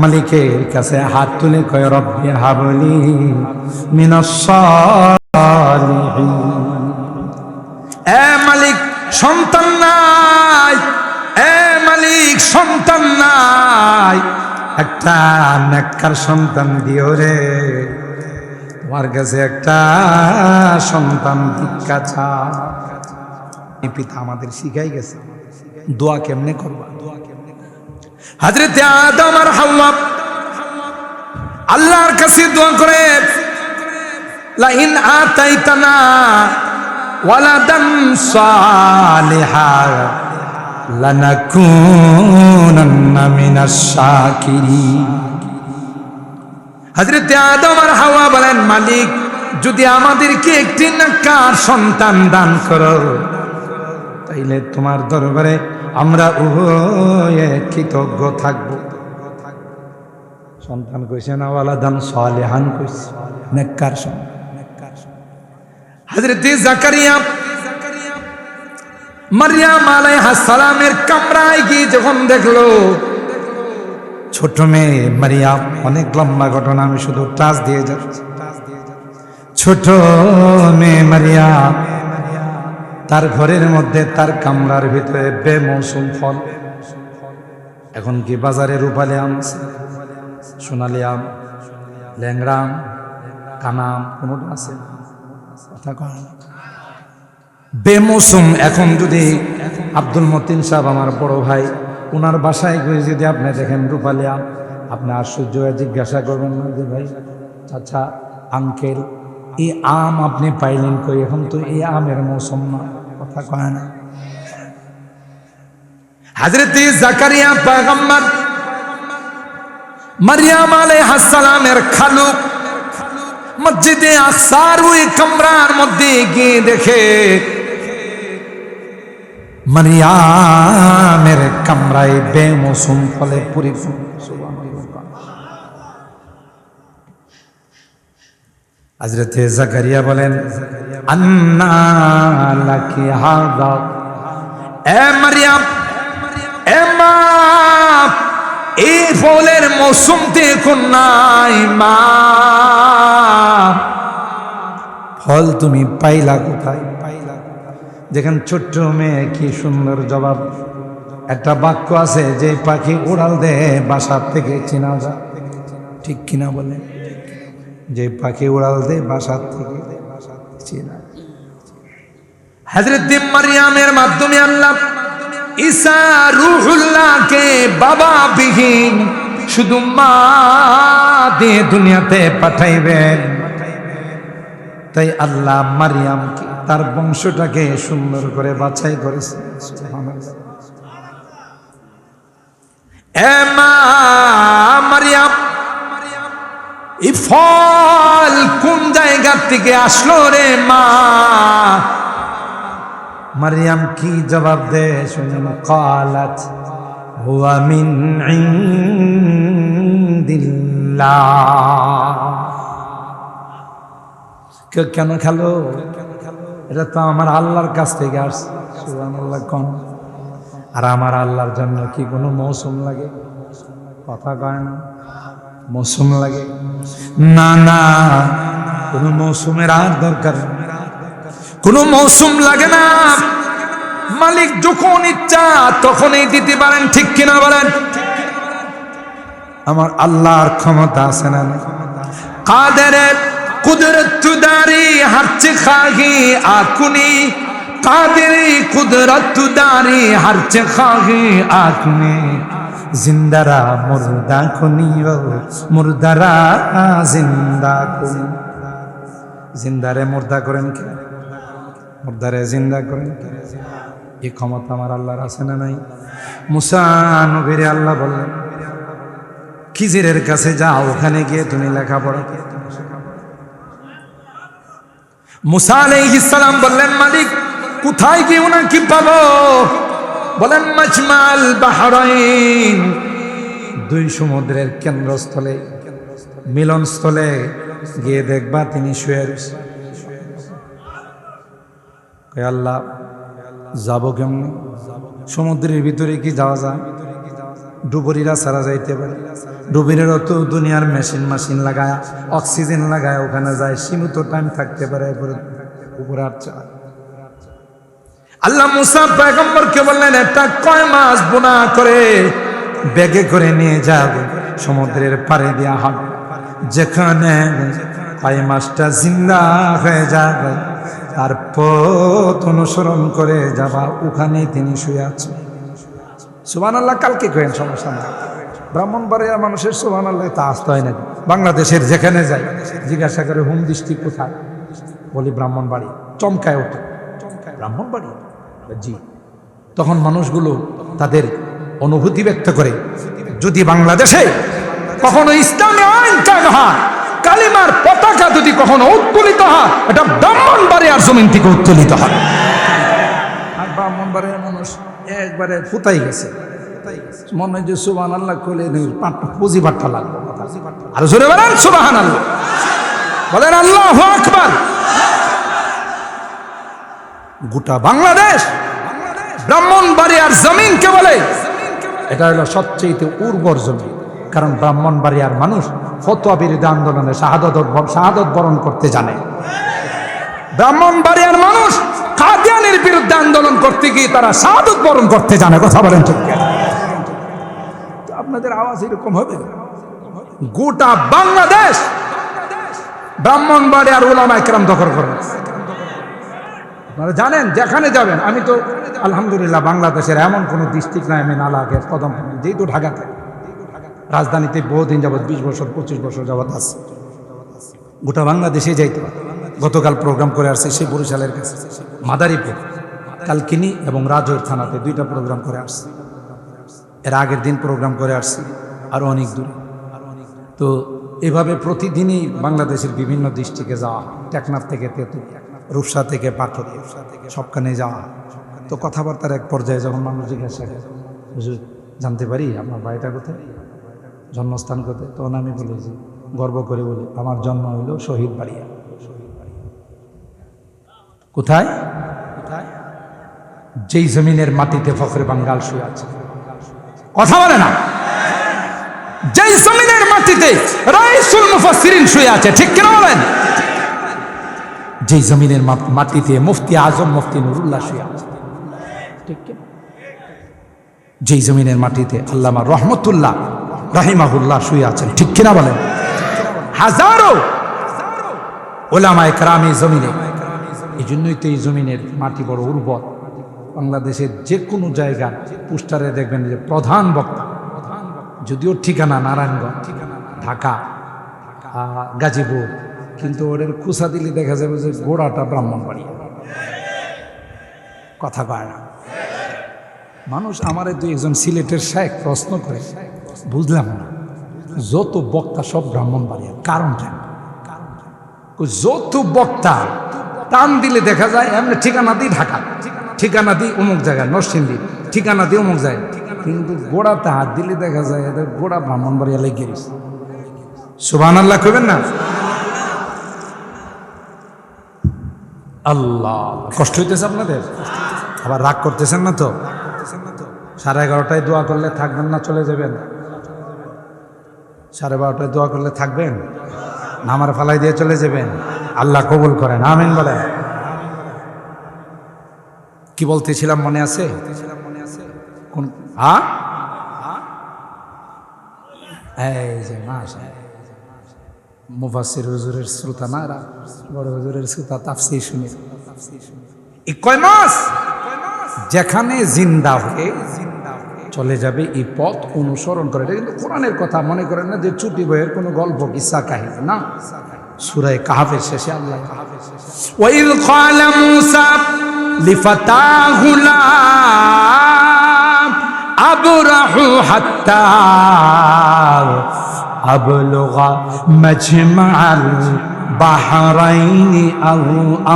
Speaker 1: মালিকের কাছে হাত তুলে কয় রব্বি হাবলি মিনাস সালিহিন। এ মালিক সন্তান নাই, এ মালিক সন্তান নাই, একটা নেককার সন্তান দিও রে, তোমার কাছে একটা সন্তান ভিক্ষা চাই। পিতা আমাদের শিখাই গেছে দোয়া কেমনে করবা। হযরত আদম আর হাওয়া আল্লাহর কাছে দোয়া করে, লা ইন আতাইতানা ওয়ালাদান সালিহা লানাকুনান্না মিনাশ শাকিরিন। হযরত আদম আর হাওয়া বলেন, মালিক যদি আমাদেরকে একটি নেককার সন্তান দান করো, তাইলে তোমার দরবারে আমরা উভয়ে কৃতজ্ঞ থাকবো। সন্তান কইছে না, ওয়ালাদান সালিহান কইছে, নেককার সন্তান। হযরত জাকারিয়া মারইয়াম আলাইহিস সালামের কামরায় গিয়ে যখন দেখলো ছোট মেয়ে মারইয়াম, অনেক লম্বা ঘটনা, আমি শুধু টাচ দিয়ে যাচ্ছি। ছোট মেয়ে মারইয়াম তার ঘরের মধ্যে তার কামরার ভিতরে বেমৌসুম ফল। এখন কি বাজারে রূপালী আম আছে, সোনালী আম, ল্যাংড়া আম, কানা আম কোনোটা আছে? কথা কয় না। বেমৌসুম। এখন যদি আব্দুল মতিন সাহেব আমার বড় ভাই, ওনার বাসায় গিয়ে যদি আপনি দেখেন রূপালী আম, আপনি আশ্চর্য হয়ে জিজ্ঞাসা করবেন না যে ভাই, আচ্ছা আঙ্কেল এই আম আপনি পাইলেন কই? এখন তো এই আমের মৌসুম না। কথা কয় না। হযরত জাকারিয়া পয়গম্বর মারইয়াম আলাইহিস সালামের খালু মসজিদে আকসার ওই কামরার মধ্যে গিয়ে দেখে মারইয়ামের কামরায় বেমৌসুম ফলে পরিপূর্ণ। হযরত জাকারিয়া বলেন, আন্না লাকি হাযা, এ মারইয়াম, এ মা, এই ফলের মৌসুম তো এখন নাই মা, ফল তুমি পাইলা কোথায়? যেখানে ছোট্ট মেয়ে কি সুন্দর জবাব। একটা বাক্য আছে, যে পাখি উড়াল দেয় বাসার থেকে চেনা যায়, ঠিক কিনা বলে? যে পাখি উড়াল দেয় বাসার থেকে চেনা। হযরত মারইয়ামের মাধ্যমে আল্লাহ ঈসা রূহুল্লাহকে বাবা বিহীন শুধু মা দিয়ে দুনিয়াতে পাঠাইবেন। তাই আল্লাহ মারইয়ামকে, তার বংশটাকে সুন্দর করে বাছাই করেছে। সুবহানাল্লাহ। এ মা মারইয়াম, এই ফল কোন জায়গা থেকে আসলো রে মা? মারইয়াম কি জবাব দেয় শুনুন। ক্বালাত হুয়া মিন ইনদিল্লাহ। কেন খেলো? এটা তো আমার আল্লাহর কাছ থেকে আসছে। সুবহানাল্লাহ কোন? আর আমার আল্লাহর জন্য কি কোনো মৌসুম লাগে? কথা কয় না, মৌসুম লাগে না। না, কোনো মৌসুমের আর দরকার, কোনো মৌসুম লাগে না। মালিক যখন ইচ্ছা তখনই দিতে পারেন, ঠিক কিনা বলেন? আমার আল্লাহর ক্ষমতা আছে না? কাদের কুদরত দারি হারচে খাহি আকুনি, কাদের কুদরত দারি হারচে খাহি আকুনি, জিন্দারা মুর্দা কুনি ও মুর্দারা জিন্দা কুনি। জিন্দারে মুর্দা করেন কে? মুর্দারে জিন্দা করেন কে? এই ক্ষমতা আমার আল্লাহর আছে না নাই? মুসা নবীরে আল্লাহ বললেন খিজিরের কাছে যাও, ওখানে গিয়ে তুমি লেখাপড়া। মুসা আলাইহিস সালাম বললেন মালিক কোথায় গিয়ে ওনাকে পাবো? বলেন মাজমাল বাহরাইন, দুই সমুদ্রের কেন্দ্রস্থলে, মিলনস্থলে গিয়ে দেখবা তিনি শুয়ে রয়েছে। আল্লাহ যাবো কেমন? সমুদ্রের ভিতরে কি যাওয়া যায়? ডুবুরিরা ছাড়া যাইতে পারে? ডুবুরিরও তো দুনিয়ার মেশিন লাগায়, অক্সিজেন লাগায় ওখানে যায়, সীমিত টাইম থাকতে পারে, উপরে আর চায়। আল্লাহ মুসা পয়গম্বরকে বললেন একটা কয় মাছ বোনা করে ব্যাগে করে নিয়ে যাবে, সমুদ্রের পাড়ে দিয়া হবে, যেখানে কয় মাছটা জিন্দা হয়ে যাবে তার পথ অনুসরণ করে যাবা, ওখানেই তিনি শুয়ে আছেন। সুবহানাল্লাহ কালকে করেন, সমস্যা না। ব্রাহ্মণবাড়িয়া মানুষের সুবহানাল্লাহ তা আসতে হয় না। বাংলাদেশের যেখানে যাই জিজ্ঞাসা করে হোম ডিস্ট্রিক্ট কোথায়, বলি ব্রাহ্মণবাড়ি, চমকায় ওঠে, ব্রাহ্মণবাড়ি জি। তখন মানুষগুলো তাদের অনুভূতি ব্যক্ত করে, যদি বাংলাদেশে কখনো ইসলামী আইন কায়েম হয়, কালিমার পতাকা যদি কখনো উত্তোলিত হয়, এটা ব্রাহ্মণবাড়িয়ার জমিন থেকে উত্তোলিত হয়। আর ব্রাহ্মণবাড়িয়ার মানুষ একবারে ফুতাই গেছে, মনে হয় যে সুবহানাল্লাহ কইলে পুঁজি বাট্টা লাগবে। আর জোরে বলেন সুবহানাল্লাহ, বলেন আল্লাহু আকবার। গোটা বাংলাদেশ ব্রাহ্মণবাড়িয়ার জমিনকে বলে এটা হলো সবচেয়ে উর্বর জমিন, কারণ ব্রাহ্মণবাড়িয়ার মানুষ ফতোয়া বিরোধী আন্দোলনে শাহাদত বরণ করতে জানে। ব্রাহ্মণবাড়িয়ার মানুষ কাদিয়ানীর বিরুদ্ধে আন্দোলন করতে গিয়ে তারা শাহাদত বরণ করতে জানে। কথা বলেন ঠিক? আপনাদের আওয়াজ এরকম হবে? গোটা বাংলাদেশ ব্রাহ্মণবাড়িয়ার উলামায়ে কেরাম দখল করে। আপনারা জানেন যেখানে যাবেন, আমি তো আলহামদুলিল্লাহ বাংলাদেশের এমন কোনো ডিস্ট্রিক্ট নাই আমি না লাগে কদম, যেহেতু ঢাকাতে রাজধানীতে বহুদিন যাবৎ 20 বছর 25 বছর যাবৎ আছে, গোটা বাংলাদেশে যাইতে পারে। গতকাল প্রোগ্রাম করে আসছে সেই বরিশালের কাছে মাদারীপুর, কালকিনি এবং রাজৈর থানাতে 2টা প্রোগ্রাম করে আসছে। এর আগের দিন প্রোগ্রাম করে আসছি আরও অনেক দূরে। তো এভাবে প্রতিদিনই বাংলাদেশের বিভিন্ন ডিস্ট্রিক্টে যাওয়া, টেকনাফ থেকে তেঁতুলিয়া, রূপসা থেকে পাথরিয়া, সবখানে যাওয়া। তো কথাবার্তার এক পর্যায়ে যখন মানুষ জিজ্ঞাসা করে জানতে পারি আপনার বাড়িটা কোথায়, জন্মস্থান কোথায়, তখন আমি বলেছি গর্ব করে বলি আমার জন্ম হইল শহীদ বাড়িয়া। কোথায়? যেই জমিনের মাটিতে ফখরে বাঙ্গাল শুয়ে আছে। কথা বলে না? যেই জমিনের মাটিতে রাইসুল মুফাসসিরিন শুয়ে আছে, ঠিক কিনা বলেন? যেই জমিনের মাটিতে মুফতি আজম মুফতি নুরুল্লাহ শুয়ে আছে, ঠিক কিনা? যেই জমিনের মাটিতে আল্লামা রহমতুল্লাহ রাহিমাহুল্লাহ শুয়ে আছেন, ঠিক কিনা বলেন? হাজারো উলামায়ে কেরাম এই জমিনে। এই জন্যই তো এই জমিনের মাটি বড় উর্বর। বাংলাদেশের যে কোনো জায়গা পোস্টারে দেখবেন যে প্রধান বক্তা, যদিও ঠিকানা নারায়ণগঞ্জ, ঢাকা, গাজীপুর, কিন্তু ওদের খুসা দিলে দেখা যাবে যে গোড়াটা ব্রাহ্মণবাড়িয়া। কথা কয় না মানুষ। আমার একজন সিলেটের শায়েখ প্রশ্ন করে, বুঝলাম না যত বক্তা সব ব্রাহ্মণবাড়িয়া, কারণটা? যত বক্তা টান দিলে দেখা যায় এমনি ঠিকানা দিই ঢাকা, ঠিকানা দিই অমুক জায়গায় নরসিংদী, ঠিকানা দিই অমুক জায়গায়, কিন্তু গোড়াতে হাত দিলে দেখা যায় এদের গোড়া ব্রাহ্মণবাড়িয়া লেগে গেছে। সুবহানাল্লাহ কইবেন না? আল্লাহ, কষ্ট হইতেছে আপনাদের? আবার রাগ করতেছেন না তো? 11:30টায় দোয়া করলে থাকবেন না চলে যাবেন? 12:30টায় দোয়া করলে থাকবেন না আমার ফালাই দিয়ে চলে যাবেন? আল্লাহ কবুল করেন, আমিন বলেন। কি বলতেছিলাম মনে আছে? কোন এই যে মুফাসসির হুজুরের শ্রোতা না, বড় হুজুরের শ্রোতা, তাফসীর শুনে এই কয় মাস যেখানে জিন্দা হয়ে চলে যাবে এই পথ অনুসরণ করে। এটা কিন্তু কোরআনের কথা, মনে করেন না যে ছুটি বইয়ের কোনো গল্প কিসসা কাহিনী না। সূরা কাহফের শেষে আল্লাহ ওয়াইল ক্বালা মূসা লিফাতাহু লা আবরাহু হাত্তা আবলুগা মাজমাআল বাহরাইনি আও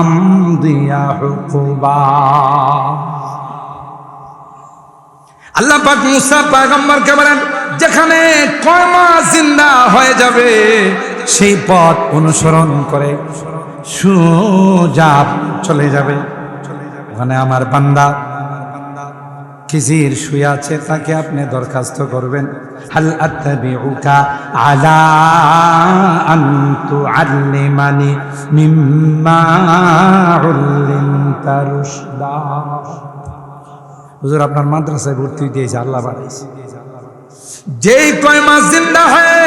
Speaker 1: আমদিয়া হুকুবা। আল্লাহ পাক মূসা পয়গম্বরকে বলেন, যেখানে কয় মাস জিন্দা হয়ে যাবে সেই পথ অনুসরণ করে সোজা চলে যাবে। ওখানে আমার বান্দা খিজির শুয়ে আছে, তাকে আপনি দরখাস্ত করবেন, হাল আত্তাবিউকা আলা আন তুআল্লিমানি মিম্মা উল্লিমতা রুশদা। হুজুর আপনার মাদ্রাসায় ভর্তি দিয়েছে, আল্লাহ বাড়াইছে। যেই কয় মাস জিন্দা হয়ে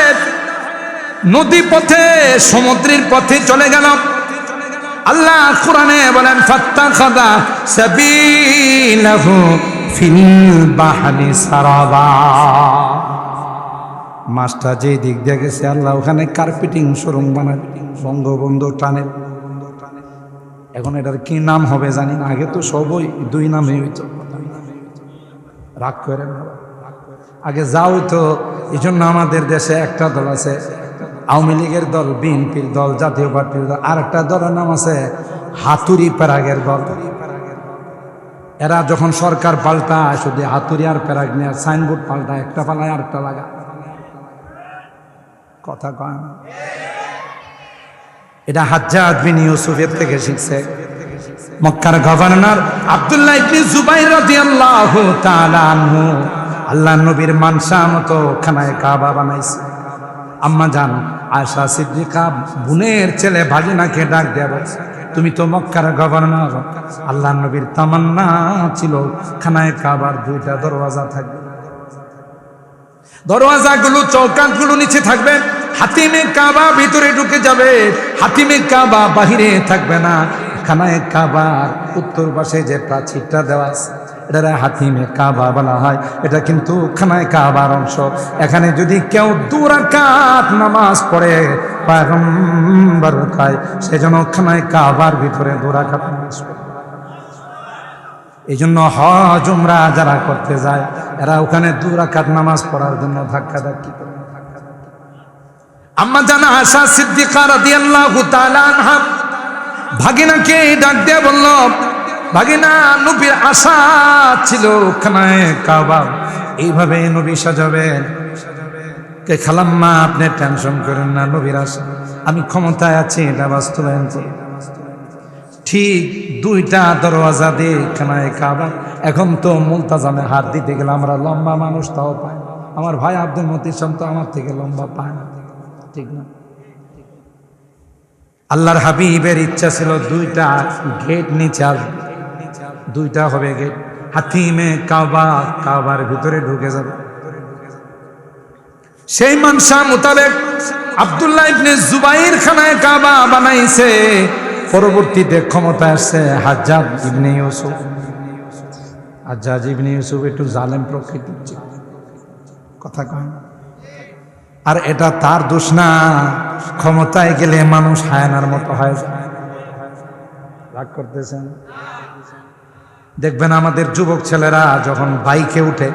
Speaker 1: নদী পথে সমুদ্রের পথে চলে গেল, আল্লাহ কোরআনে বলেন ফাত্তাখাযা সাবিলাহু ফিল বাহরি সারাবা। মাছটা যে দিক দিয়ে গেছে আল্লাহ ওখানে কার্পেটিং সুরঙ্গ বানায়, বঙ্গবন্ধু টানে। এখন এটার কি নাম হবে জানি না, আগে তো সবই দুই নামে হইতো। রাগ করেন আগে যাও তো। এই জন্য আমাদের দেশে একটা দল আছে আওয়ামী লীগের দল, বিএনপির দল, জাতীয় পার্টির দল, আর একটা দলের নাম আছে হাতুড়ি প্যারাগের দল। এরা যখন সরকার পাল্টায় শুধু হাতুড়ি আর প্যারাগ নিয়ে সাইনবোর্ড পাল্টায়, একটা পালায় আর একটা লাগা, কথা কয় না। এটা হাজ্জাজ বিন ইউসুফের থেকে শিখছে। মক্কার গভর্নর আব্দুল্লাহ ইবনে জুবাইর রাদিয়াল্লাহু তাআলা আনহু আল্লাহর নবীর মানসা মতো খানায়ে কাবা বানাইছে। আম্মা জান আয়েশা সিদ্দিকা বোনের ছেলে ভাগিনাকে ডাক দেয়া বলছে, তুমি তো মক্কার গভর্নর, আল্লাহর নবীর তামান্না ছিল খানায়ে কাবার দুইটা দরওয়াজা থাকবে, দরওয়াজাগুলো চৌকাঠগুলো নিচে থাকবে, হাতিমে কাবা ভিতরে ঢুকে যাবে, হাতিমে কাবা বাহিরে থাকবে না। খানায়ে কাবার উত্তর পাশে যে প্রাচীরটা দেওয়া আছে এটা হাতিমে কাবা বলা হয়, এটা কিন্তু খানায়ে কাবার অংশ। এখানে যদি কেউ 2 রাকাত নামাজ পড়ে পয়গম্বর কয় সেজন্য খানায়ে কাবার ভিতরে 2 রাকাত নামাজ পড়ে। এই জন্য হজ উমরা যারা করতে যায় এরা ওখানে 2 রাকাত নামাজ পড়ার জন্য ধাক্কাধাক্কি করে। আম্মা জান আয়েশা সিদ্দিকা রাদিয়াল্লাহু তাআলা আনহা ভাগিনাকে ডাক দিয়ে বলল, ভাগিনা নবীর আশা ছিল খানায়ে কাবা এইভাবে নবী সাজাবেন। কে খালাম্মা আপনি টেনশন করেন না, নবীর আশা আমি ক্ষমতায় আছি এটা বাস্তবায়ন করি। ঠিক 2টা দরওয়াজা দিয়ে খানায়ে কাবা। এখন তো মুলতাজামে হাত দিতে গেলে আমরা লম্বা মানুষ তাও পাই, আমার ভাই আব্দুল মতিন তো আমার থেকে লম্বা পায় না, ঠিক না? আল্লাহর হাবিবের ইচ্ছা ছিল 2টা গেট নিচে আসবে, 2টা হবে গেট, হাতিমে কাবা কাবার ভিতরে ঢুকে যাবে। সেই মানসা মোতাবেক আব্দুল্লাহ ইবনে জুবাইর খানায়ে কাবা বানাইছে। পরবর্তীতে ক্ষমতা আসছে হাজ্জাজ ইবনে ইউসুফ। হাজ্জাজ ইবনে ইউসুফ একটু জালেম প্রকৃতির ছিল, কথা কয় না। আর এটা তার দোষ না, ক্ষমতায় গেলে মানুষ হায়নার মতো হয়ে যায়। রাগ করতেছেন? দেখবেন আমাদের যুবক ছেলেরা যখন বাইকে উঠে,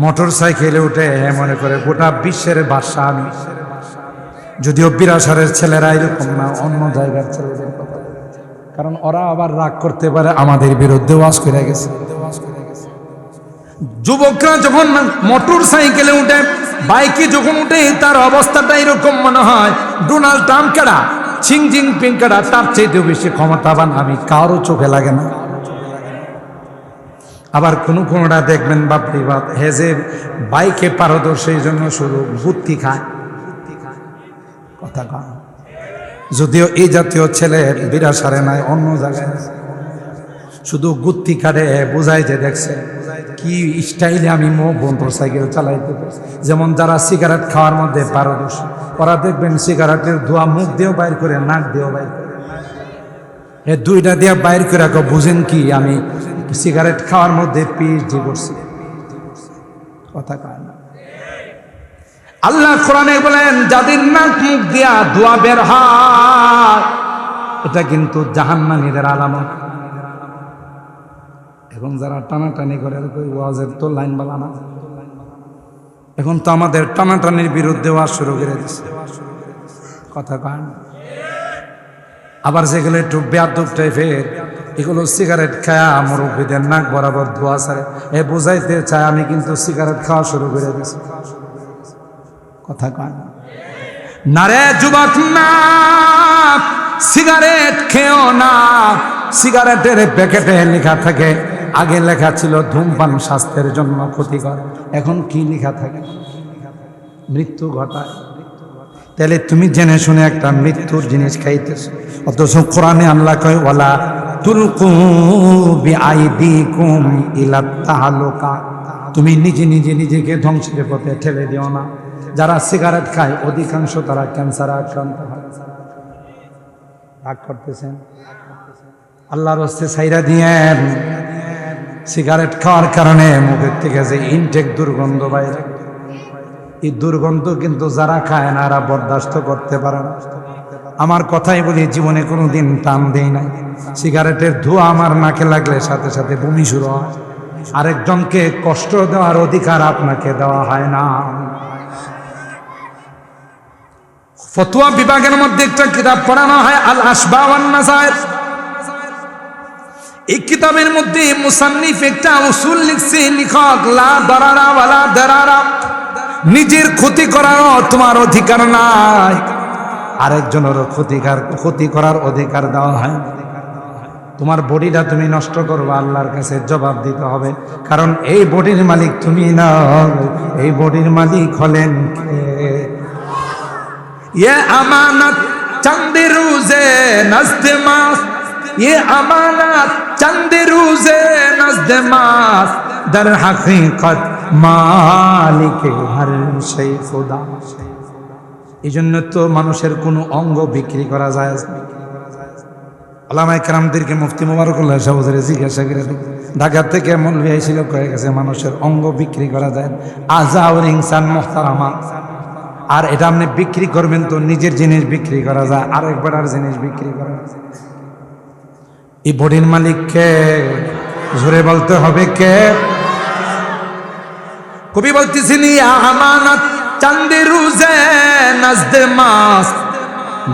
Speaker 1: মোটর সাইকেলে উঠে, মনে করে গোটা বিশ্বের বাদশা আমি। যদিও বিরাসারের ছেলেরা এরকম না, অন্য জায়গার ছেলেদের কথা, কারণ ওরা আবার রাগ করতে পারে আমাদের বিরুদ্ধে ওয়াজ করে গেছে। যুবকরা যখন মোটর সাইকেলে উঠে, বাইকে যখন উঠে, তার অবস্থাটা এরকম মনে হয় ডোনাল্ড ট্রাম্প কেডা শি জিনপিং তার চাইতেও বেশি ক্ষমতাবান, আমি কারো চোখে লাগে না। আবার কোনটা দেখবেন বাপরি বাপ, হেজে বাইকে পারদর্শী, এই জন্য শুধু বুদ্ধি খায়, কথা কয়। যদিও এই জাতীয় ছেলে বিরাসারে নাই, অন্য জায়গায় শুধু গুত্তি কাটে, বোঝাই যে দেখছে কি স্টাইলে আমি মোটরসাইকেল চালাইতে পারছি। যেমন যারা সিগারেট খাওয়ার মধ্যে পারদর্শী, ওরা দেখবেন সিগারেটের ধোঁয়া মুখ দিয়েও বাইর করে, নাক দিয়েও বাইর করে, এ দুইটা দিয়ে বাইর করে বুঝেন কি আমি সিগারেট খাওয়ার মধ্যে পিএইচডি করছি, কথা কয় না। আল্লাহ কোরআনে বলেন যাদের নাক মুখ দিয়া ধোঁয়া বের হয় এটা কিন্তু জাহান্নামীদের আলামত। এখন যারা টানাটানি করে, ওয়াজের তো লাইন বালা না, এখন তো আমাদের টানাটানির বিরুদ্ধে ওয়াজ শুরু করে দিচ্ছে, কথা কয় না। আবার যেগুলো একটু বেয়াদব টাইপের, এগুলো সিগারেট খায়া মুরব্বীদের নাক বরাবর ধোয়া ছাড়ে, এ বুঝাইতে চায় আমি কিন্তু সিগারেট খাওয়া শুরু করে দিছি, কথা কয় না রে যুবক, না সিগারেট খেও না। সিগারেটের প্যাকেটে লেখা থাকে, আগে লেখা ছিল ধূমপান স্বাস্থ্যের জন্য ক্ষতিকর, এখন কি লেখা থাকে? মৃত্যু ঘটায়। তাহলে তুমি জেনে শুনে একটা মৃত্যুর জিনিস খাইতেছ, অথচ কোরআনে আল্লাহ কয় ওয়ালা তুলকু বিআইদিকুম ইলা তাহালুকা, তুমি নিজে নিজে নিজেকে ধ্বংসের পথে ঠেলে দিও না। যারা সিগারেট খায় অধিকাংশ তারা ক্যান্সারে আক্রান্ত হয়। রাগ করতেছেন? আল্লাহর হস্তে ছাইরা দিয়েন। সিগারেট খাওয়ার কারণে মুখের থেকে যে ইনটেক দুর্গন্ধ বাইরে, এই দুর্গন্ধ কিন্তু যারা খায় না এরা বরদাস্ত করতে পারে না। আমার কথাই বলি, জীবনে কোনোদিন টান দেই নাই। সিগারেটের ধোঁয়া আমার নাকে লাগলে সাথে সাথে বমি শুরু হয়। আরেকজনকে কষ্ট দেওয়ার অধিকার আপনাকে দেওয়া হয় না। ফতোয়া বিভাগের মধ্যে একটা কিতাব পড়ানো হয়, আল আসবা ওয়ান নাসায়ের। এই কিতাবের মধ্যে মুসান্নিফ একটা উসুল লিখছে, লেখক লা দারারা ওয়ালা দারারা, নিজের ক্ষতি করারও তোমার অধিকার নাই, আরেকজনেরও ক্ষতি করার অধিকার দেওয়া হয়। তোমার বডিটা তুমি নষ্ট করবে, আল্লাহর কাছে জবাব দিতে হবে, কারণ এই বডির মালিক তুমি না, এই বডির মালিক হলেন কে? ये अमानत चंद रोजे नज़्द मास, ये अमानत चंद रोजे नज़्द मास, दर हकीकत मालिक हर शै खुदा। এই জন্য তো মানুষের কোনো অঙ্গ বিক্রি করা যায় না। ওলামায়ে কেরামদেরকে মুফতি মুবারকুল্লাহ সাহেবের জিজ্ঞাসা করে, ঢাকা থেকে মৌলভী আইছিল, কয়ে গেছে মানুষের অঙ্গ বিক্রি করা যায়, আজাউর ইনসান মুহতারামা। আর এটা আপনি বিক্রি করবেন তো নিজের জিনিস বিক্রি করা যায়, আরেকবার আর জিনিস বিক্রি করা যায়। এই বডির মালিককে জোরে বলতে হবে কে? কবি বলতেছেন ইয়া আমানত চাঁদে রোজে নজদ মাস,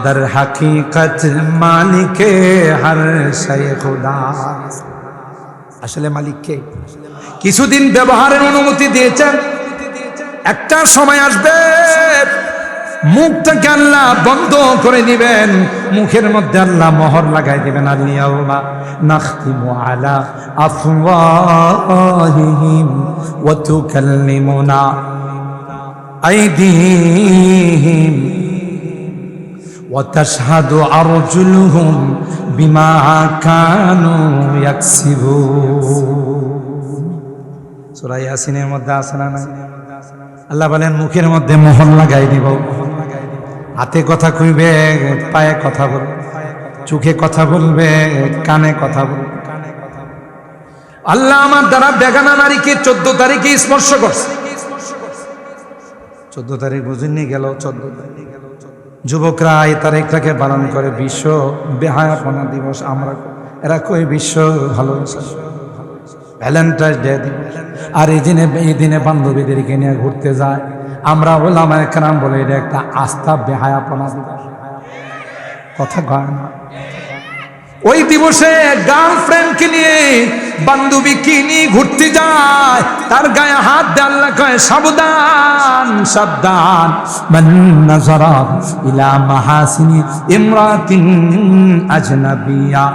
Speaker 1: দর হাকিকত মালিকে হর শৈ খুদা। আসলে মালিক কে? কিছুদিন ব্যবহারের অনুমতি দিয়েছেন, একটা সময় আসবে মুখটাকে আল্লাহ বন্ধ করে দিবেন, মুখের মধ্যে আল্লাহ মোহর লাগাই দিবেন। আল-ইয়াউমা নাখতিমু আলা আফওয়াহিহিম ওয়া তুকাল্লিমুনা আইদিহিম ওয়া তাশহাদু আরজুলুহুম বিমা কানু ইয়াকসিবুন। সূরা ইয়াসিনের মধ্যে আছে না? আল্লাহ বলেন মুখের মধ্যে মোহর লাগাই দিব, হাতে কথা কইবে, পায়ে কথা বলবে, চোখে কথা বলবে, কানে কথা বলবে। আল্লাহ আমার দ্বারা বেগানা নারীকে 14 তারিখে স্পর্শ করছে। 14 তারিখ বুঝিনি গেল 14 তারিখ। যুবকরা এই তারিখটাকে পালন করে বিশ্ব বেহায়াপনা দিবস। আমরা এরা কই বিশ্ব ভালোবাসা, ভ্যালেন্টাইন্স ডে দিবস। আর এই দিনে বান্ধবীদেরকে নিয়ে ঘুরতে যায়। আমরা ওলামায়ে কেরাম বলে এটা একটা আস্থা বেহায়াপনা দিবস, কথা কয় না। ওই দিবসে গার্লফ্রেন্ডকে নিয়ে বান্ধবীকে নিয়ে ঘুরতে যায়, তার গায়ে হাত দিয়ে আল্লাহ কয় সাবধান সাবধান, মান নাযারা ইলা মাহাসিনি ইমরাতিন আজনাবিয়া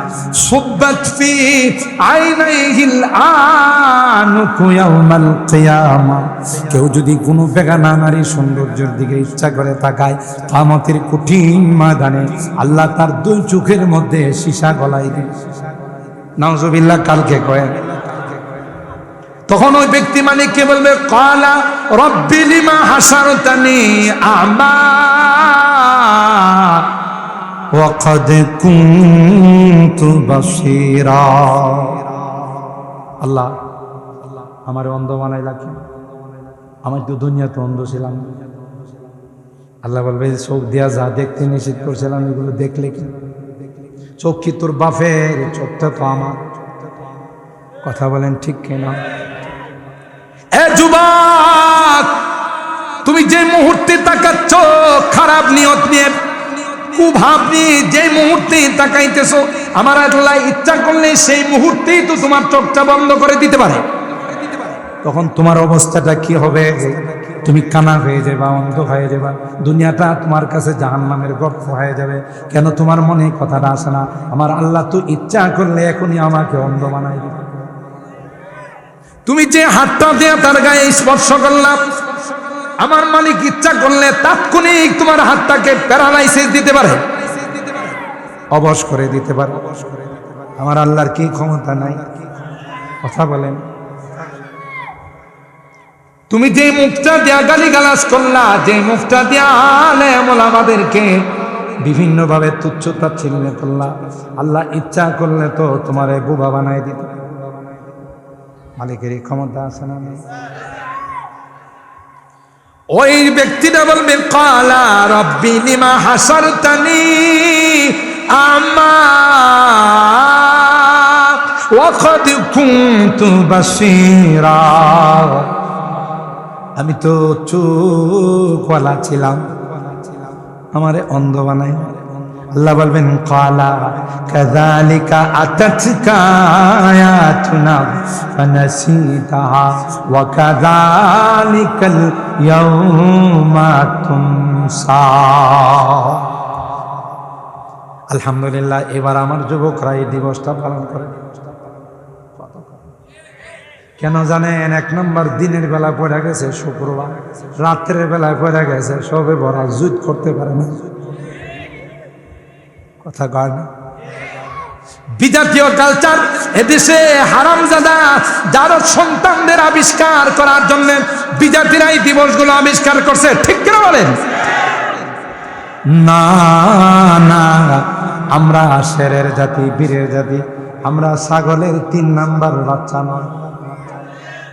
Speaker 1: সুব্বাত ফি আইনাইহিল আনুকু ইয়াউমাল কিয়ামা। কেউ যদি কোনো বেগানা নারী সৌন্দর্যের দিকে ইচ্ছা করে তাকায়, কিয়ামতের কঠিন ময়দানে আল্লাহ তার দুই চোখের মধ্যে সীসা গলাই দিবে। নাউজুবিল্লাহ। কালকে কয়, তখন ওই ব্যক্তি মালিককে বলবে ক্বালা রব্বি লিমা হাসারতানি আ'মা ওয়া ক্বাদ কুনতু বাসীরা। আল্লাহ আমার অন্ধ বানাইলা কেন? আমি তো দুনিয়াতে অন্ধ ছিলাম। আল্লাহ বলবে চোখ দিয়া যা দেখতে নিষেধ করছিলাম এগুলো দেখলে কি? চোখ কি তোর বাপের? চোখটা তো আমার। কথা বলেন ঠিক কিনা? এ যুবক, তুমি যে মুহূর্তে তাকাচ্ছ খারাপ নিয়ত নিয়ে, কুভাব নিয়ে যে মুহূর্তে তাকাইতেছ, আমার আল্লাহ ইচ্ছা করলে সেই মুহূর্তেই তো তোমার চোখটা বন্ধ করে দিতে পারে। তখন তোমার অবস্থাটা কি হবে? তুমি কানা হয়ে যাবে, অন্ধ হয়ে যাবে, দুনিয়াটা তোমার কাছে জাহান্নামের গর্ত হয়ে যাবে। কেন তোমার মনে কথাটা আসে না? আমার আল্লাহ তো ইচ্ছা করলে এখনই আমাকে অন্ধ বানাই দিবে। তুমি যে হাতটা দিয়ে তার গায়ে স্পর্শ করলাম, আমার মালিক ইচ্ছা করলে তাৎক্ষণিক তোমার হাতটাকে প্যারালাইসিস দিতে পারে, অবশ করে দিতে পারে। আমার আল্লাহর কি ক্ষমতা নাই? কথা বলেন। তুমি যে মুখটা দিয়া গালিগালাজ করলা, যে মুখটা দিয়া আলেম ওলামাদেরকে বিভিন্ন ভাবে তুচ্ছ তাচ্ছিল্য করলা, আল্লাহ ইচ্ছা করলে তো তোমারে বোবা বানাই দিত। মালিকের ক্ষমতা আছে না? ওই ব্যক্তিটা বলবে ক্বালা রব্বি লিমা হাসারতানি আ'মা ওয়া ক্বাদ কুনতু বাসীরা। আমি তো চোখওয়ালা ছিলাম, আমারে অন্ধ বানাই। আল্লাহ বলবেন ক্বালা কাযালিকা আতাতকা আয়াতুনা ফানাসিতাহা ওয়া কাযালিকাল ইয়াউমা তুনসা। আলহামদুলিল্লাহ, এবার আমার যুবকরা এই দিবসটা পালন করে। কেন জানেন? এক নম্বর দিনের বেলা পড়ে গেছে শুক্রবার, রাত্রের বেলায় পড়ে গেছে সবে বড় যুদ্ধ করতে পারে না। কথা কয় না? বিজাতীয় কালচার এদেশে হারামজাদা যারা সন্তানদের আবিষ্কার করার জন্য বিজাতিরা এই দিবসগুলো আবিষ্কার করছে। ঠিক কিনা বলেন? না না, আমরা শেরের জাতি, বীরের জাতি। আমরা ছাগলের 3 নাম্বার বাচ্চা নয়।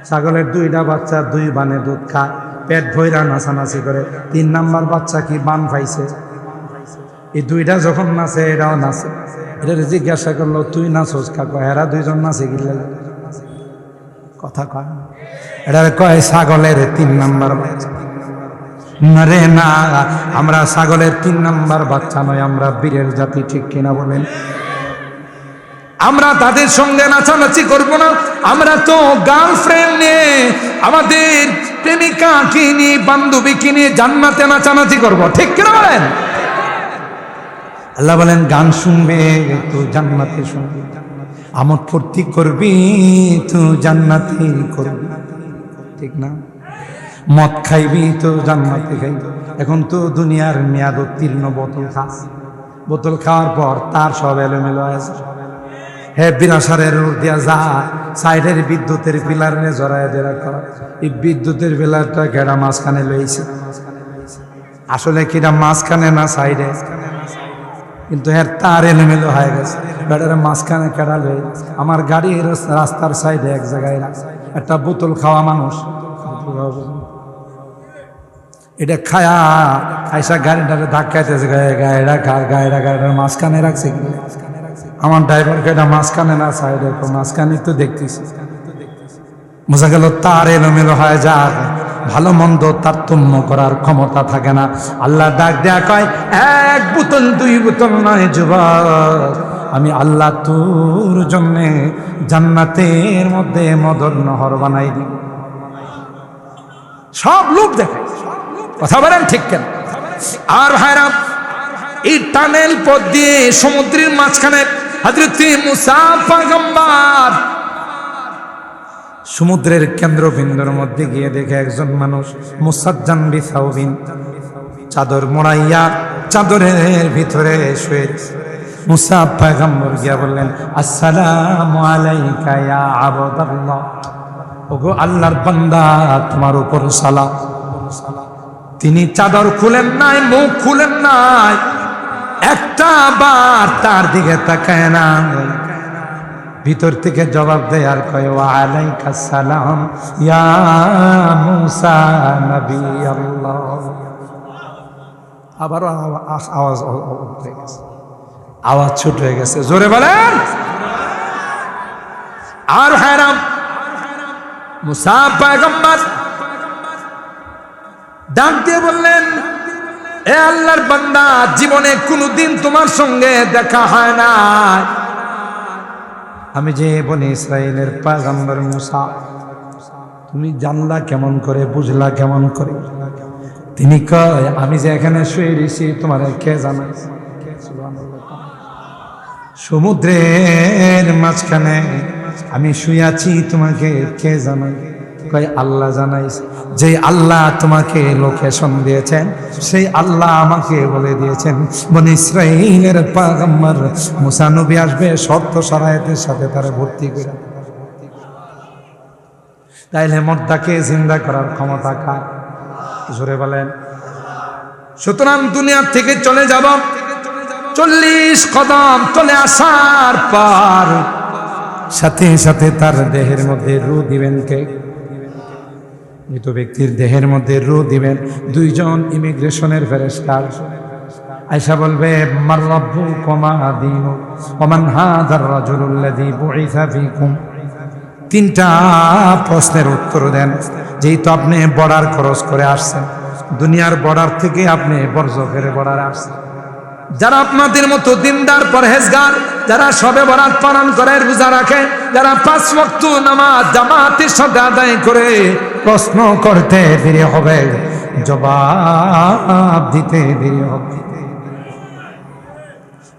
Speaker 1: ছাগলের 2টা বাচ্চা 2 বানে দুধ খায়, পেট ভইরা নাচানাচি করে। 3 নাম্বার বাচ্চা কি বান পাইছে? এই 2টা যখন নাচে এটাও নাচে। এটা জিজ্ঞাসা করলো তুই নাচোস কাকো? এরা 2জন নাচে গিলে। কথা কয়? এটা কয় ছাগলের 3 নাম্বার বাচ্চা। রে না, আমরা ছাগলের 3 নাম্বার বাচ্চা নয়, আমরা বীরের জাতি। ঠিক কিনা বলেন? আমরা তাদের সঙ্গে নাচানাচি করবো না। আমরা তো গার্লফ্রেন্ড নিয়ে, আমাদের প্রেমিকা কিনে, বান্ধবী কিনে জান্নাতে নাচানাচি করবো। ঠিক কিনা বলেন? আল্লাহ বলেন গান শুনবে তো জান্নাতে শুনবি, আমোদ ফুর্তি করবি তো জান্নাতে করবি। ঠিক না? মদ খাইবি তো জান্নাতে খাইবি। এখন তো দুনিয়ার মেয়াদ উত্তীর্ণ বোতল খাস, বোতল খাওয়ার পর তার সব এলোমেলো আছে। হ্যাঁ, বিনাশারের রোড দিয়া যা সাইডের বিদ্যুতের পিলারে জড়ায় জেরা করা। এই বিদ্যুতের পিলারটা কেডা মাঝখানে লইছে? আসলে কিনা মাঝখানে না সাইডে, কিন্তু হ্যাঁ তার এলোমেলো হয়ে গেছে। বেটার মাঝখানে কেডা লই? আমার গাড়ির রাস্তার সাইডে এক জায়গায় একটা বোতল খাওয়া মানুষ, এটা খায়া খাইসা গাড়িটারে ধাক্কাইতেছে, গাড়িটার মাঝখানে রাখছে। আমার ড্রাইভারকে এটা মাঝখানে না সাইডে, মাঝখানে তো দেখতেছি। বোঝা গেল তার এলোমেলো হয়ে যায়, ভালো মন্দ তারতম্য করার ক্ষমতা থাকে না। আল্লাহ ডাক দেয়া কয় 1 বোতল 2 বোতল নয় যুবক, আমি আল্লাহ তোর জন্যে জান্নাতের মধ্যে মদর নহর বানাই দিই। সব লোক দেখে, কথা বলেন ঠিক কেন? আর ভাইরা, এই টানেল পথ দিয়ে সমুদ্রের মাঝখানে হযরত মুসা পয়গম্বর সমুদ্রের কেন্দ্রবিন্দুর মধ্যে গিয়ে দেখে একজন মানুষ মুসাজ্জান বিসাউবিন, চাদর মোড়াইয়া চাদরের ভিতরে শুয়ে। মুসা পয়গম্বর গিয়া বললেন, আসসালামু আলাইকা ইয়া আবদাল্লাহ, ওগো আল্লাহর বান্দা, তোমার উপর সালাম। তিনি চাদর খুলেন নাই, মুখ খুলেন নাই, একটা বার তার দিকে তাকায় না, ভিতর থেকে জবাব দেয় আর কয়, ওয়া আলাইকাস সালাম ইয়া মুসা নবী আল্লাহ। আবারও আওয়াজ উঠে গেছে, আওয়াজ ছোট হয়ে গেছে, জোরে বলেন। আর হারাম মুসা পয়গম্বর ডাক দিয়ে বললেন, এ আল্লাহর বান্দা, জীবনে কোনোদিন তোমার সঙ্গে দেখা হয় না, আমি যে বনি ইসরাইলের পয়গম্বর মুসা, তুমি জানলা কেমন করে, বুঝলা কেমন করে? তিনি কয়, আমি যে এখানে শুয়ে রয়েছি তোমার কে জানাই? সমুদ্রের মাঝখানে আমি শুয়ে আছি, তোমাকে কে জানাই? কয়, আল্লাহ জানাইছে। যে আল্লাহ তোমাকে লোকেশন দিয়েছেন, সেই আল্লাহ আমাকে বলে দিয়েছেন বনি ইসরাইলের পয়গম্বর মুসা নবী আসবে, শর্ত শারায়েতের সাথে তারা ভর্তি করে। তাইলে মুর্দাকে জিন্দা করার ক্ষমতা কার? জোরে বলেন। সুতরাং দুনিয়া থেকে চলে যাব, 40 কদম চলে আসার পর সাথে সাথে তার দেহের মধ্যে রূহ দিবেন কে? মৃত ব্যক্তির দেহের মধ্যে রূহ দিবেন 2 জন ইমিগ্রেশনের ফেরেশতা। আয়েশা বলবে, মার রাব্বুকুম ওয়া দীনুকুম ওয়া মান হাযার রাজুলুল্লাযী বুইসা ফীকুম। 3টা প্রশ্নের উত্তর দেন। যেহেতু আপনি বর্ডার ক্রস করে আসছেন, দুনিয়ার বর্ডার থেকে আপনি বরজখের বর্ডারে আসছেন, যারা আপনাদের মতো দিনদার পরহেজগার, যারা শবে বরাত পালন করে, রোজা রাখে, যারা 5 ওয়াক্ত নামাজ জামাতের সাথে আদায় করে, প্রশ্ন করতে দেরি হবে, জবাব দিতে দেরি হবে।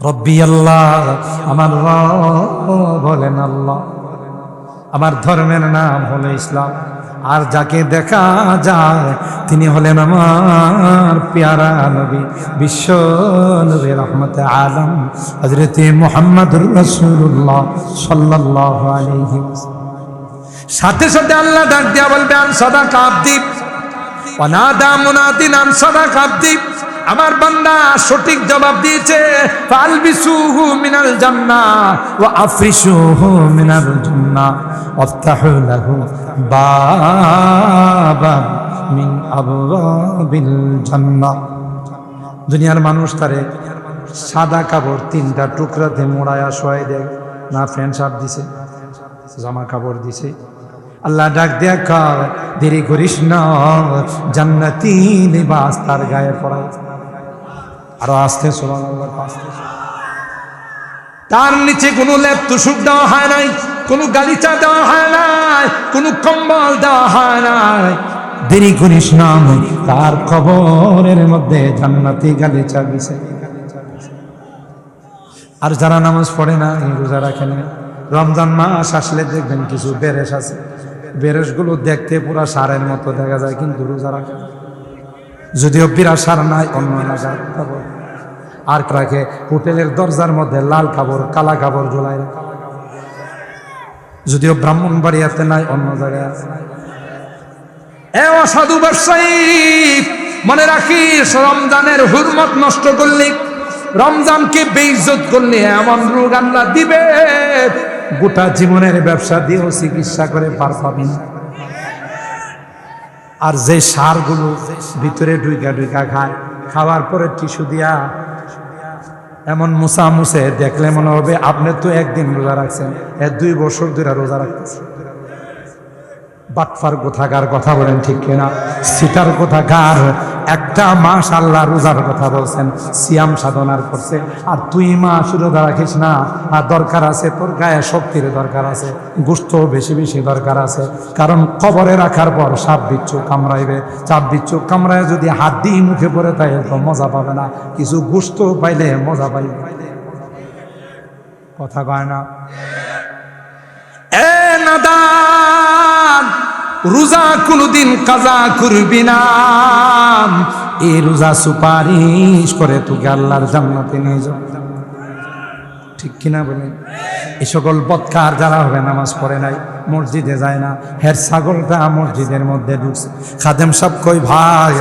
Speaker 1: রব্বি আল্লাহ, আমার রব বলেন আল্লাহ, আমার ধর্মের নাম হলো ইসলাম, আর যাকে দেখা যায় তিনি হলেন আমার পেয়ারা নবী, বিশ্ব নবী রহমতে আলম হযরত মুহাম্মদুর রাসূলুল্লাহ সাল্লাল্লাহু আলাইহি ওয়াসাল্লাম। সাথে সাথে আল্লাহ ডাক দিয়া বলবে, আন সাদাকা আবদি ওয়া নাদা মুনাদিন আন সাদাকা আবদি, আমার বান্দা সঠিক জবাব দিয়েছে। ফালবিসুহু মিনাল জান্নাহ ওয়া আফরিশুহু মিনাল জান্নাহ ওয়াফতাহু লাহু বাবান মিন আবওয়াবিল জান্নাহ। দুনিয়ার মানুষ তারে সাদা কাপড় 3টা টুকরাতে মোড়ায়া শোয়াই দেয় না, প্যান্ট শার্ট দিছে, জামা কাপড় দিছে। আল্লাহ ডাক দেয়া কয়, দেরি করিস না, জান্নাতি লিবাস তার গায়ে পরায়। আরো আস্তে সুবহানাল্লাহ, আস্তে। তার নিচে কোনো লেপ তুষক দেওয়া হয় নাই, কোনো গালিচা দেওয়া হয় নাই, কোনো কম্বল দেওয়া হয় নাই। দেরি করিস না, তার কবরের মধ্যে জান্নাতি গালিচা বিছে। আর যারা নামাজ পড়ে না, রোজা রাখে না, রমজান মাস আসলে দেখবেন কিছু বেরেশ আছে, বেরেশগুলো দেখতে পুরা সারের মতো দেখা যায়, কিন্তু রোজা রাখে না। যদিও বিরাট সার নাই, অন্য এলাকার কাপড় আর রাখে, হোটেলের দরজার মধ্যে লাল কাপড় কালা কাপড় ঝোলায় রাখে। যদিও ব্রাহ্মণবাড়িয়াতে নাই, অন্য জায়গায় আছে। এ অসাধু ব্যবসায়ী, মনে রাখিস, রমজানের হুরমত নষ্ট করলি, রমজানকে বেইজ্জত করলে এমন রোগ আল্লাহ দিবে, গোটা জীবনের ব্যবসা দিয়েও চিকিৎসা করে পার পাবি না। আর যে সারগুলো ভিতরে ঢুইকা ঢুইকা খায়, খাওয়ার পরে টিস্যু দিয়া এমন মুসা মুছে দেখলে মনে হবে আপনি তো একদিন রোজা রাখছেন, 2 বছর ধরে রোজা রাখতেছেন। বাটফার কোথাকার কথা বলেন ঠিক কিনা? সিটার কোথাকার? একটা মাস আল্লাহ রোজার কথা বলছেন, সিয়াম সাধনার করছে, আর তুই মাস রোজা রাখিস না। আর দরকার আছে, তোর গায়ে শক্তির দরকার আছে, গোশত বেশি বেশি দরকার আছে। কারণ কবরে রাখার পর সাপ বিচ্ছু কামড়াইবে, চাপ বিচ্ছু কামড়ায় যদি হাড্ডি মুখে পড়ে তাই তো মজা পাবে না, কিছু গোশত পাইলে মজা পাইবে। কথা কয় না? এ নাদান, রোজা কোনদিন কাজা করবি না। এই রোজা সুপারিশ করে তোকে আল্লাহর জান্নাতে নিয়ে যাবে, ঠিক কিনা বলেন? এই সকল বদকার যারা হবে নামাজ পড়ে নাই, মসজিদে যায় না, হের ছাগলটা মসজিদের মধ্যে ঢুকছে। খাদেম সাহেব কই ভাই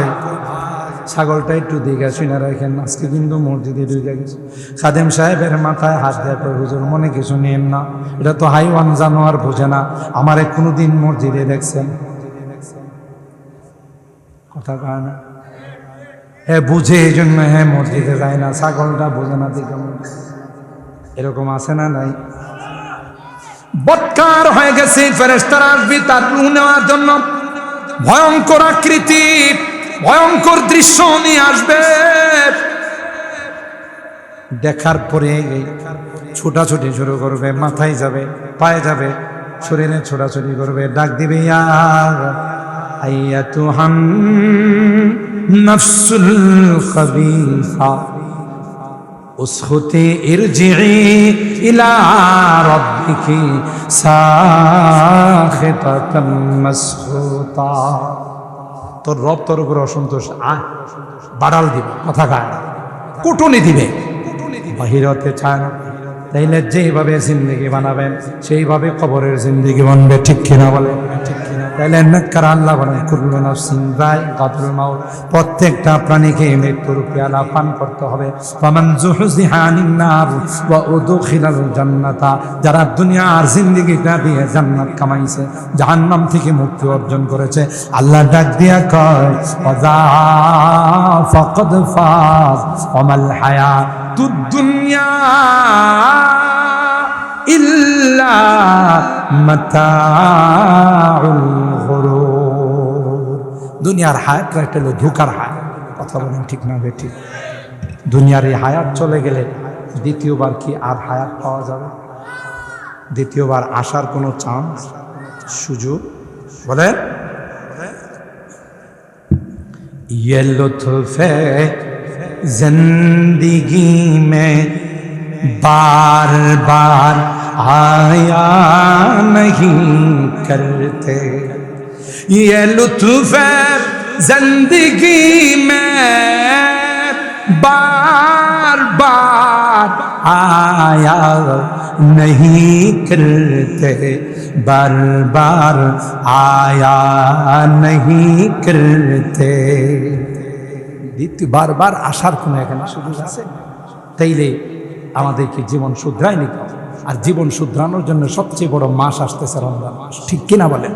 Speaker 1: ছাগলটা একটু দিকে শুনে রাখেন, আজকে কিন্তু মসজিদে ঢুকে গেছে। খাদেম সাহেবের মাথায় হাত দেয়, কই হুজুর মনে কিছু নেন না, এটা তো হাইওয়ান জানোয়ার, বোঝে না। আমারে কোনোদিন মসজিদে দেখছেন? কথা কয় না? হ্যাঁ বুঝে, এই জন্য হ্যাঁ মসজিদে যায় না, ছাগলটা বোঝে না দিকে। এরকম আছে না নাই? বৎকার হয়ে গেছে, ফেরেশতারা আসবে তার রূহ নেওয়ার জন্য। ভয়ঙ্কর আকৃতি, ভয়ঙ্কর দৃশ্য নিয়ে আসবে। দেখার পরে ছোটাছুটি শুরু করবে, মাথায় যাবে, পায়ে যাবে, শরীরে ছোটাছুটি করবে, ডাক দিবে ইয়া আইয়াতুহান নাফসুল খাবিসা উসখুতি ইরজিই ইলা রাব্বিকি সাখিতাতান মাসখুতা। তোর রব তোর উপর অসন্তোষ, বাড়াল দিবে, কথা গায়, কুটুনি দিবে, বাহিরতে চায় না। তাইলে যেইভাবে জিন্দেগি বানাবেন সেইভাবে কবরের জিন্দেগি বানবে, ঠিক কিনা বলে? ঠিক কিনা? তাইলে নেককার আল্লাহ বলেন কুল্লু নাফসিন যায়কাতুল মাউত, প্রত্যেকটা প্রাণীকে মৃত্যুর পেয়ালা পান করতে হবে। ফামান যুহজিহা আনিন নার ওয়া উদখিলাল জান্নাতা, যারা দুনিয়ার জিন্দেগিটা দিয়ে জান্নাত কামাইছে, জাহান্নাম থেকে মুক্তি অর্জন করেছে, আল্লাহ ডাক দিয়া কয় ওয়াজা ফাকাদ ফাজ ওয়ামাল হায়াতুদ দুনিয়া ইল্লা মাতাউল গুরুর। দুনিয়ার হায়াত একটা হলো ধোঁকার হায়াত, কথা বলেন ঠিক না বেঠিক? দুনিয়ার এই হায়াত চলে গেলে দ্বিতীয়বার কি আর হায়াত পাওয়া যাবে? দ্বিতীয়বার আসার কোনো চান্স, সুযোগ বলেন? ये लुत्फ़ जिंदगी में बार बार आया नहीं करते, ये लुत्फ़ जिंदगी में बार बार आया नहीं करते, बार बार आया नहीं करते। বারবার আসার কোনো এখানে সুযোগ আছে? তাইলে আমাদেরকে জীবন শুধরাই নিতে হবে। আর জীবন শুধরানোর জন্য সবচেয়ে বড় মাস আসতেছে রমজান মাস, ঠিক কিনা বলেন?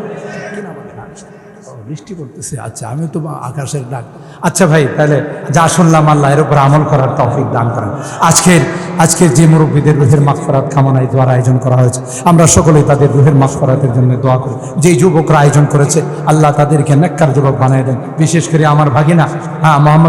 Speaker 1: বৃষ্টি করতেছে, আচ্ছা আমি তো আকাশের ডাক। আচ্ছা ভাই, তাহলে যা শুনলাম আল্লাহ এর উপর আমল করার তৌফিক দান করেন। আজকের যে মুরব্বীদের রুহের মাগফিরাত কামনায় দোয়ার আয়োজন করা হয়েছে, আমরা সকলেই তাদের রুহের মাগফিরাতের জন্য দোয়া করি। যেই যুবকরা আয়োজন করেছে আল্লাহ তাদেরকে নেককার যুবক বানিয়ে দেন। বিশেষ করে আমার ভাগিনা মোহাম্মদ